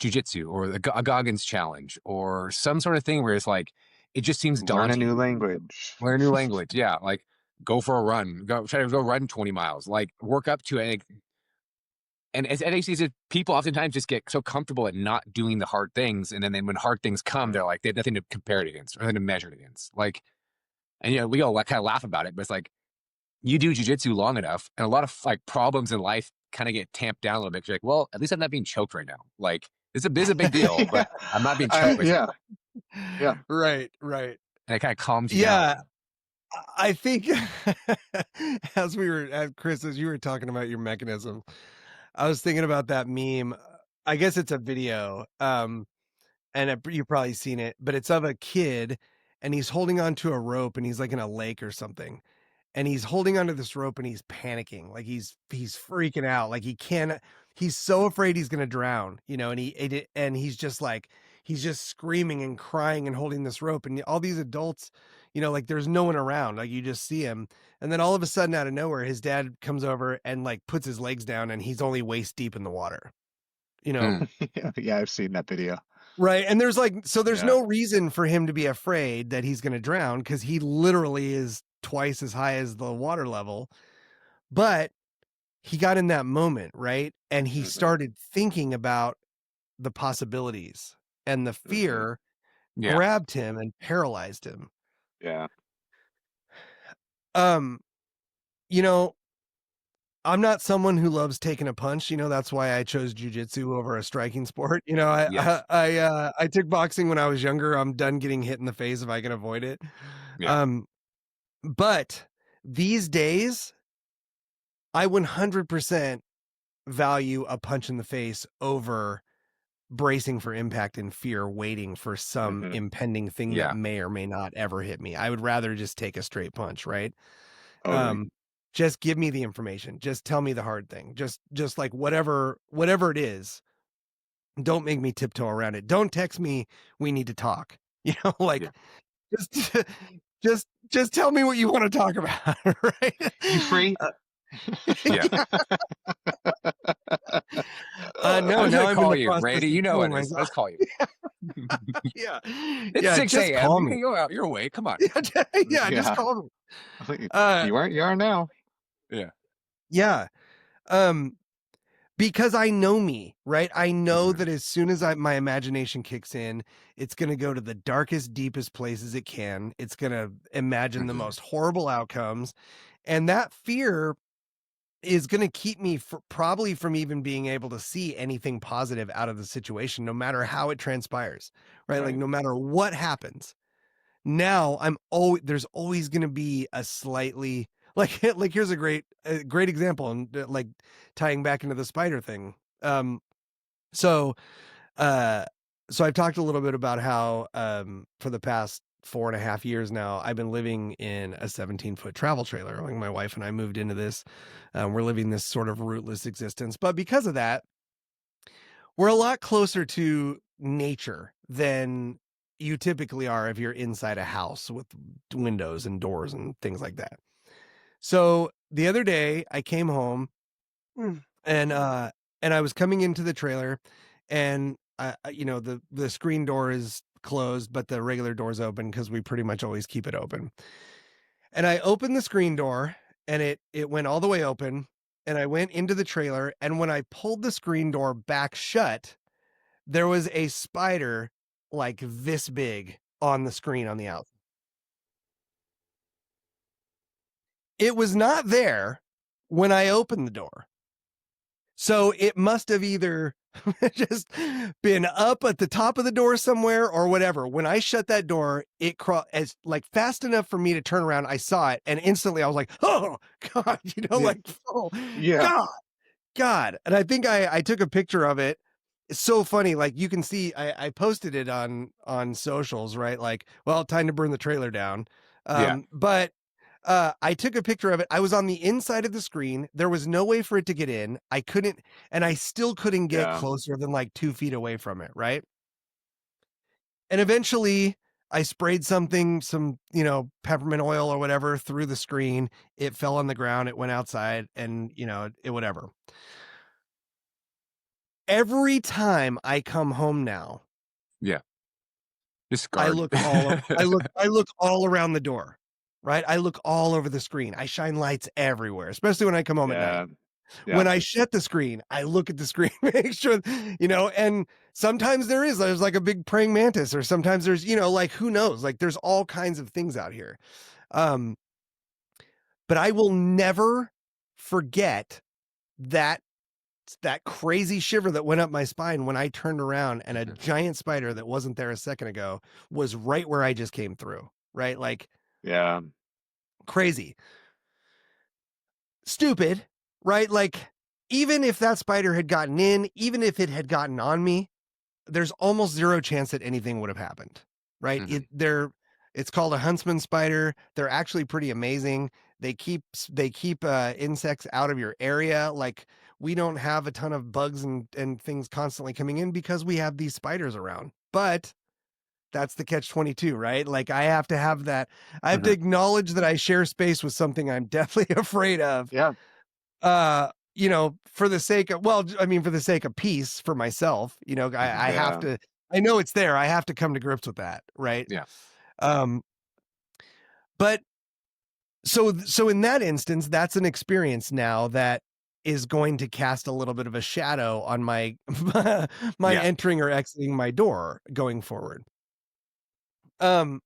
jujitsu or a Goggins challenge or some sort of thing where it's like it just seems Learn a daunting. new language. Learn a new language, yeah. Like go for a run, try to go run 20 miles, like work up to it. And as ADHD, people oftentimes just get so comfortable at not doing the hard things, and then when hard things come, they're like they have nothing to compare it against or nothing to measure it against. Like, and we all like kind of laugh about it, but it's like you do jujitsu long enough, and a lot of like problems in life kind of get tamped down a little bit. 'Cause you're like, well, at least I'm not being choked right now. Like, this is a big deal, but I'm not being choked. Yeah. Yeah. Right. Right. And it kind of calms you Yeah. down. I think as Chris, as you were talking about your mechanism, I was thinking about that meme. I guess it's a video. And you've probably seen it, but it's of a kid and he's holding onto a rope and he's like in a lake or something. And he's holding onto this rope and he's panicking. Like he's freaking out. Like he's so afraid he's going to drown, and he's just like, he's just screaming and crying and holding this rope. And all these adults, like there's no one around, like you just see him. And then all of a sudden out of nowhere, his dad comes over and like puts his legs down and he's only waist deep in the water, Yeah, I've seen that video. Right. And there's Yeah. no reason for him to be afraid that he's going to drown because he literally is twice as high as the water level. But he got in that moment, right? And he Mhm. started thinking about the possibilities, and the fear Yeah. grabbed him and paralyzed him. Yeah. You know, I'm not someone who loves taking a punch. That's why I chose jujitsu over a striking sport. Yes. I took boxing when I was younger. I'm done getting hit in the face if I can avoid it. Yeah. But these days, I 100% value a punch in the face over bracing for impact and fear, waiting for some Mhm. impending thing Yeah. that may or may not ever hit me. I would rather just take a straight punch, right? Totally. just give me the information. Just tell me the hard thing. Just like whatever it is. Don't make me tiptoe around it. Don't text me, we need to talk. Like Yeah. just just tell me what you want to talk about, right? You free? Yeah. No, I'm now gonna I'm in call the you, process Randy. of You know it killing is. Let's call you. Yeah. It's Yeah, 6 just a.m. call You me. can go out. You're awake. Come on. Yeah, just Yeah. call me. I think Uh, you are now. Yeah. yeah. Because I know me, right? I know Mhm. that as soon as my imagination kicks in, it's going to go to the darkest, deepest places it can. It's going to imagine the Mhm. most horrible outcomes. And that fear is going to keep me probably from even being able to see anything positive out of the situation, no matter how it transpires, right? Like Right. no matter what happens. Now there's always going to be a slightly like here's a great example, and like tying back into the spider thing. So uh so I've talked a little bit about how for the past 4.5 years now I've been living in a 17-foot travel trailer. Like my wife and I moved into this. We're living this sort of rootless existence, but because of that we're a lot closer to nature than you typically are if you're inside a house with windows and doors and things like that. So the other day I came home Mm. and I was coming into the trailer and the screen door is closed, but the regular door's open because we pretty much always keep it open. And I opened the screen door and it went all the way open and I went into the trailer. And when I pulled the screen door back shut, there was a spider like this big on the screen on the outside. It was not there when I opened the door. So it must have either just been up at the top of the door somewhere or whatever. When I shut that door, it as like fast enough for me to turn around. I saw it and instantly I was like, oh God, Yeah. like, oh Yeah. God. And I think I took a picture of it. It's so funny. Like you can see, I posted it on socials, right? Like, well, time to burn the trailer down. Yeah. But I took a picture of it. I was on the inside of the screen. There was no way for it to get in. I couldn't, and I still couldn't get Yeah. closer than like 2 feet away from it, right? And eventually I sprayed some, peppermint oil or whatever through the screen. It fell on the ground. It went outside and, it whatever. Every time I come home now, Yeah. I Discard. look all around the door, right? I look all over the screen. I shine lights everywhere, especially when I come home at night. Yeah. When I shut the screen, I look at the screen, make sure, and sometimes there's like a big praying mantis, or sometimes there's, like who knows? Like there's all kinds of things out here. But I will never forget that crazy shiver that went up my spine when I turned around and a giant spider that wasn't there a second ago was right where I just came through, right? Like Yeah. crazy. Stupid, right? Like even if that spider had gotten in, even if it had gotten on me, there's almost zero chance that anything would have happened, right? Mhm. It's called a huntsman spider. They're actually pretty amazing. They keep insects out of your area. Like we don't have a ton of bugs and things constantly coming in because we have these spiders around. But that's the catch 22, right? Like I have to have that. I have to acknowledge that I share space with something I'm deathly afraid of. Yeah. For the sake of, for the sake of peace for myself, I have Yeah. to, I know it's there. I have to come to grips with that. Right. Yeah. But so in that instance, that's an experience now that is going to cast a little bit of a shadow on my, Yeah. entering or exiting my door going forward. But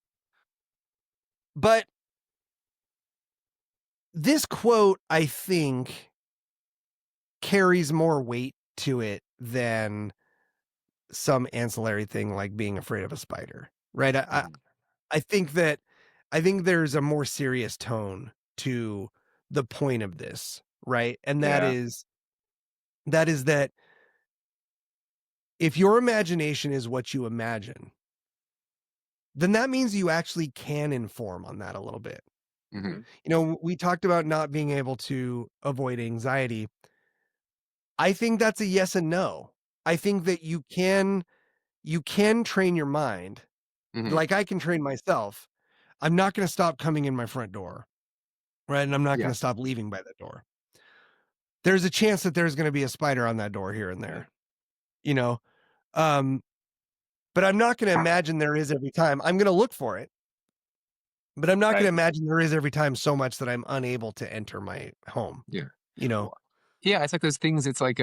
this quote, I think, carries more weight to it than some ancillary thing like being afraid of a spider, right? I think there's a more serious tone to the point of this, right? And that Yeah. is that if your imagination is what you imagine, then that means you actually can inform on that a little bit, Mhm. You know, we talked about not being able to avoid anxiety. I think that's a yes and no. I think that you can train your mind. Mhm. Like I can train myself. I'm not going to stop coming in my front door, right? And I'm not going Yeah. to stop leaving by that door. There's a chance that there's going to be a spider on that door here and Mhm. there, you know. Um, but I'm not going to imagine there is every time. I'm going to look for it, but I'm not going to Right. imagine there is every time so much that I'm unable to enter my home, Yeah. you know. Well, yeah, it's like those things. It's like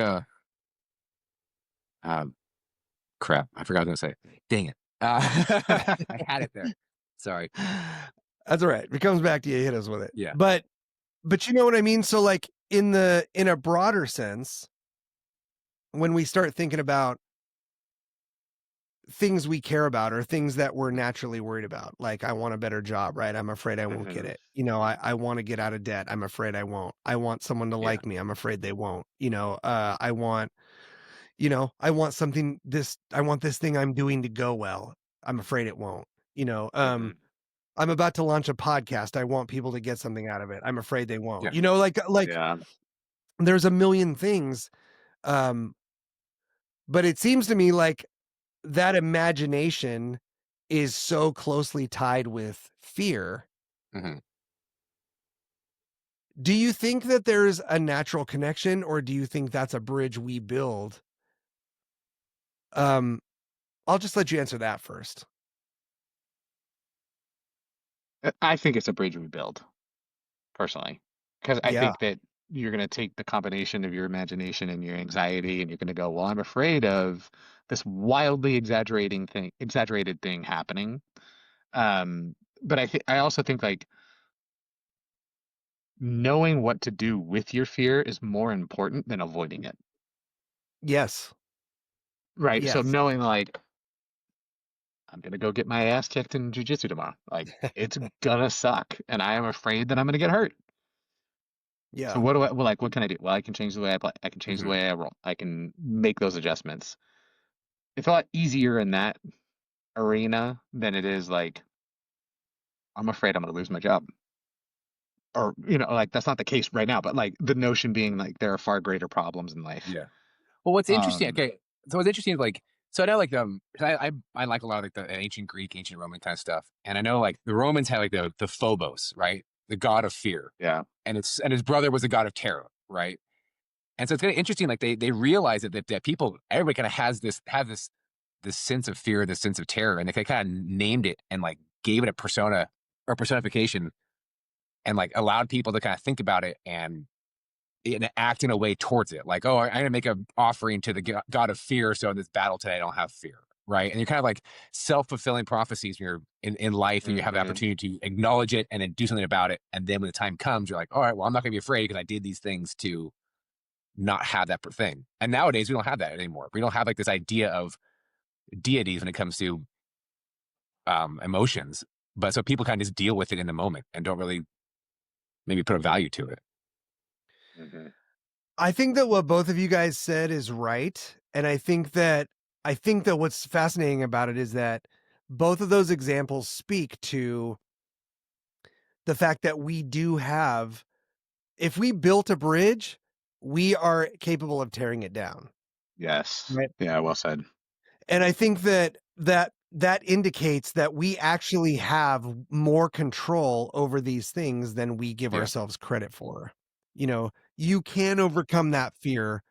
um, crap. I forgot what I was gonna say. Dang it. I had it there. Sorry. That's all right. If it comes back to you, hit us with it. Yeah. But you know what I mean? So like in a broader sense, when we start thinking about things we care about or things that we're naturally worried about, like I want a better job, right? I'm afraid I won't get Mhm. it. You know, I want to get out of debt. I'm afraid I won't. I want someone to Yeah. like me. I'm afraid they won't. You know, I want, you know, I want this thing I'm doing to go well. I'm afraid it won't. You know, Mhm. I'm about to launch a podcast. I want people to get something out of it. I'm afraid they won't. Yeah. You know, like Yeah. there's a million things. Um, but it seems to me like that imagination is so closely tied with fear. Mhm. Do you think that there's a natural connection, or do you think that's a bridge we build? Um, I'll just let you answer that first. I think it's a bridge we build, personally, because I Yeah. think that you're going to take the combination of your imagination and your anxiety, and you're going to go, well, I'm afraid of this wildly exaggerated thing happening. Um, but I also think like knowing what to do with your fear is more important than avoiding it. Yes. Right. So Yes. knowing like I'm gonna go get my ass kicked in jujitsu tomorrow. Like it's gonna suck, and I am afraid that I'm gonna get hurt. So Yeah. what do I well, like? What can I do? Well, I can change the way I play. I can change the Mhm. way I roll. I can make those adjustments. It's a lot easier in that arena than it is like I'm afraid I'm gonna lose my job, or like that's not the case right now. But like the notion being like there are far greater problems in life. Yeah. Well, what's interesting, Um, okay, so what's interesting, like, so I know, like, 'cause I like a lot of, like, the ancient Greek, ancient Roman kind of stuff, and I know, like, the Romans had, like, the Phobos, right? The god of fear, yeah. and his brother was the god of terror, right? And so it's kinda interesting, like, they realize that people everybody kinda has this sense of fear, this sense of terror, and they kinda named it and, like, gave it a persona or personification and, like, allowed people to kinda think about it and act in a way towards it. Like, oh, I'm going to make an offering to the god of fear. So in this battle today, I don't have fear. Right. And you're kind of like self fulfilling prophecies when you're in life and you have the Hmm. opportunity to acknowledge it and then do something about it. And then when the time comes, you're like, all right, well, I'm not going to be afraid because I did these things to not have that thing. And nowadays, we don't have that anymore. We don't have like this idea of deities when it comes to emotions. But so people kind of just deal with it in the moment and don't really maybe put a value to it. Hmm. I think that what both of you guys said is right. And I think that what's fascinating about it is that both of those examples speak to the fact that we do have, if we built a bridge, we are capable of tearing it down. Yes. Right. Yeah. Well said. And I think that indicates that we actually have more control over these things than we give Yeah. ourselves credit for. You know, you can overcome that fear.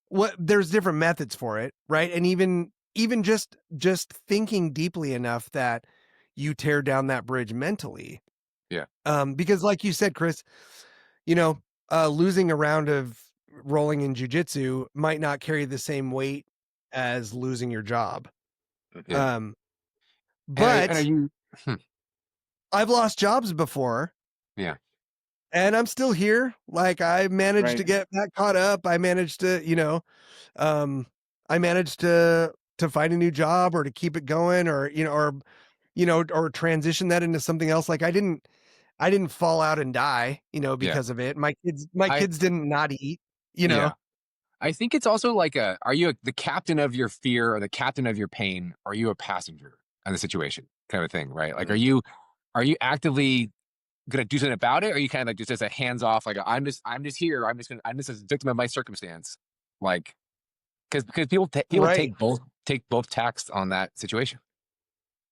What There's different methods for it, right? And even just thinking deeply enough that you tear down that bridge mentally. Yeah. Because like you said, Chris, you know, losing a round of rolling in jujitsu might not carry the same weight as losing your job. Hmm. Yeah. Um, And are but you, hmm, I've lost jobs before yeah. and I'm still here. Like I managed to Right. get back caught up. I managed to, um, I managed to find a new job or to keep it going or, or transition that into something else. Like I didn't fall out and die, Yeah. because of it. My I, kids didn't not eat, you know? yeah. I think it's also like are you the captain of your fear or the captain of your pain? Or are you a passenger in the situation kind of a thing, right? Like, Mhm. are you actively gonna do something about it, or are you kind of like just as a hands off, like I'm just here, I'm just a victim of my circumstance, like because people Right. take both tacks on that situation.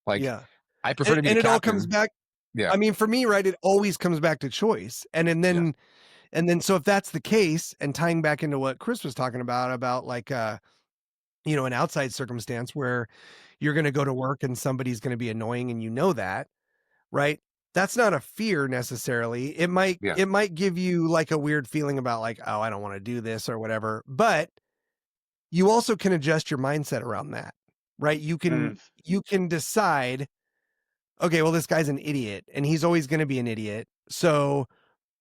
Like Yeah. I prefer to be the And it all comes captain. back, Yeah, I mean, for me, right, it always comes back to choice. yeah, And then so if that's the case, and tying back into what Chris was talking about like an outside circumstance where you're going to go to work and somebody's going to be annoying and you know that, right? That's not a fear necessarily. yeah, It might give you like a weird feeling about like, oh, I don't want to do this or whatever. But you also can adjust your mindset around that, right? Mm. You can decide, okay, well, this guy's an idiot and he's always going to be an idiot. So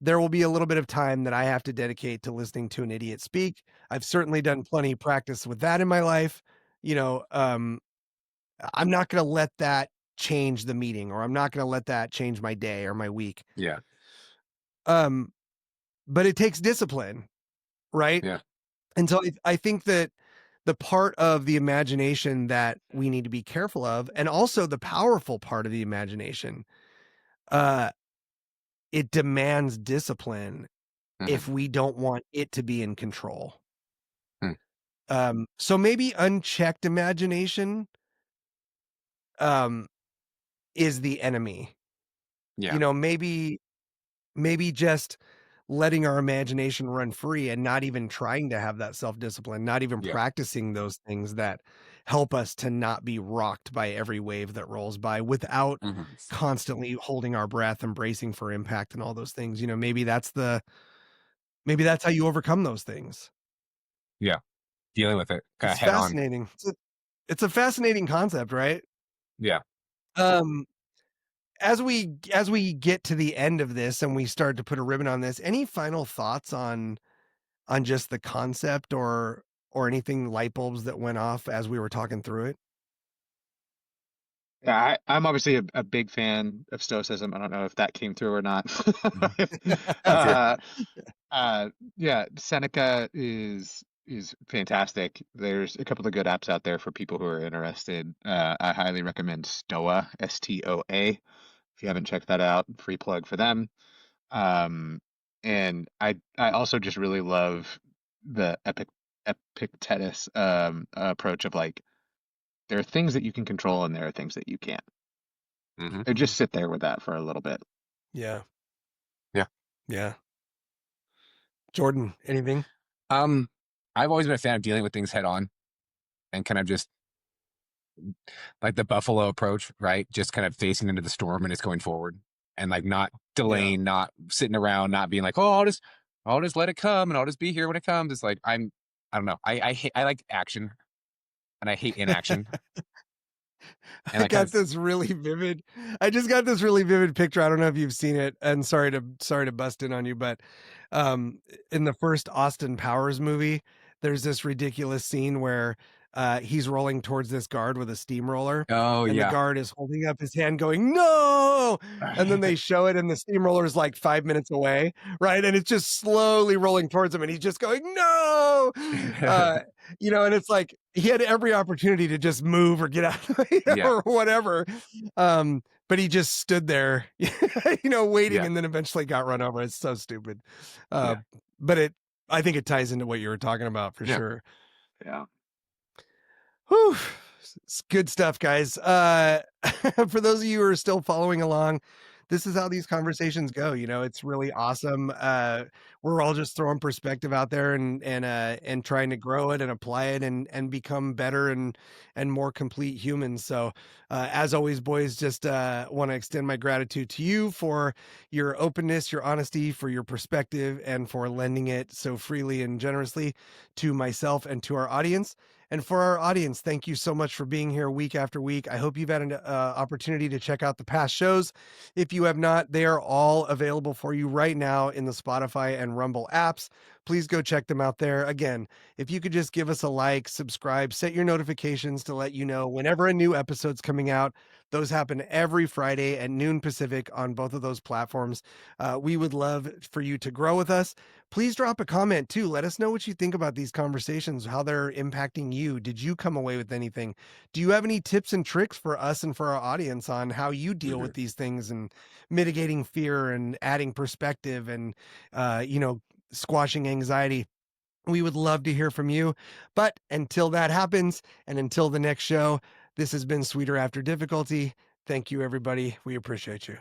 there will be a little bit of time that I have to dedicate to listening to an idiot speak. I've certainly done plenty of practice with that in my life. You know, I'm not going to let that change the meeting, or I'm not going to let that change my day or my week. yeah, Um, but it takes discipline, right? yeah. And so I think that the part of the imagination that we need to be careful of, and also the powerful part of the imagination, uh, it demands discipline Hmm. if we don't want it to be in control. Hmm. So maybe unchecked imagination, um, is the enemy. Yeah, You know, maybe just letting our imagination run free and not even trying to have that self-discipline, not even yeah, practicing those things that help us to not be rocked by every wave that rolls by without hmm, constantly holding our breath and bracing for impact and all those things. You know, maybe that's how you overcome those things. yeah. Dealing with it kind of It's head on. fascinating. It's a fascinating concept, right? Yeah. Um, as we get to the end of this and we start to put a ribbon on this, any final thoughts on just the concept or anything light bulbs that went off as we were talking through it? Yeah, I'm obviously a big fan of Stoicism. I don't know if that came through or not. Mhm. For sure. uh, yeah, Seneca is fantastic. There's a couple of good apps out there for people who are interested. I highly recommend Stoa, Stoa. If you haven't checked that out, free plug for them. Um, and I also just really love the Epictetus approach of like there are things that you can control and there are things that you can't. Hmm. And just sit there with that for a little bit. Yeah. Yeah. Yeah. Jordan, anything? Um, I've always been a fan of dealing with things head on and kind of just like the buffalo approach, right? Just kind of facing into the storm and it's going forward and like not Yeah. delaying, not sitting around, not being like, oh, I'll just let it come and I'll just be here when it comes. It's like I don't know. I like action and I hate inaction and I I kind got of this really vivid I just got this really vivid picture. I don't know if you've seen it, and sorry to bust in on you, but in the first Austin Powers movie, there's this ridiculous scene where he's rolling towards this guard with a steamroller, oh and the yeah. guard is holding up his hand going, "No!" And then they show it and the steamroller is like 5 minutes away, right? And it's just slowly rolling towards him and he's just going, "No!" Uh and it's like he had every opportunity to just move or get out Yeah. or whatever. But he just stood there, waiting Yeah. and then eventually got run over. It's so stupid. Uh, Yeah. but I think it ties into what you were talking about for Yeah. sure. Yeah. Whew. It's good stuff, guys. For those of you who are still following along, this is how these conversations go. It's really awesome. We're all just throwing perspective out there and trying to grow it and apply it and become better and more complete humans. So, as always, boys, just want to extend my gratitude to you for your openness, your honesty, for your perspective, and for lending it so freely and generously to myself and to our audience. And for our audience, thank you so much for being here week after week. I hope you've had an opportunity to check out the past shows. If you have not, they are all available for you right now in the Spotify and Rumble apps. please go check them out there. Again, if you could just give us a like, subscribe, set your notifications to let you know whenever a new episode's coming out. Those happen every Friday at noon Pacific on both of those platforms. We would love for you to grow with us. Please drop a comment too. Let us know what you think about these conversations, how they're impacting you. Did you come away with anything? Do you have any tips and tricks for us and for our audience on how you deal with these things and mitigating fear and adding perspective and, squashing anxiety? We would love to hear from you. But until that happens and until the next show, this has been Sweeter After Difficulty. Thank you, everybody. We appreciate you.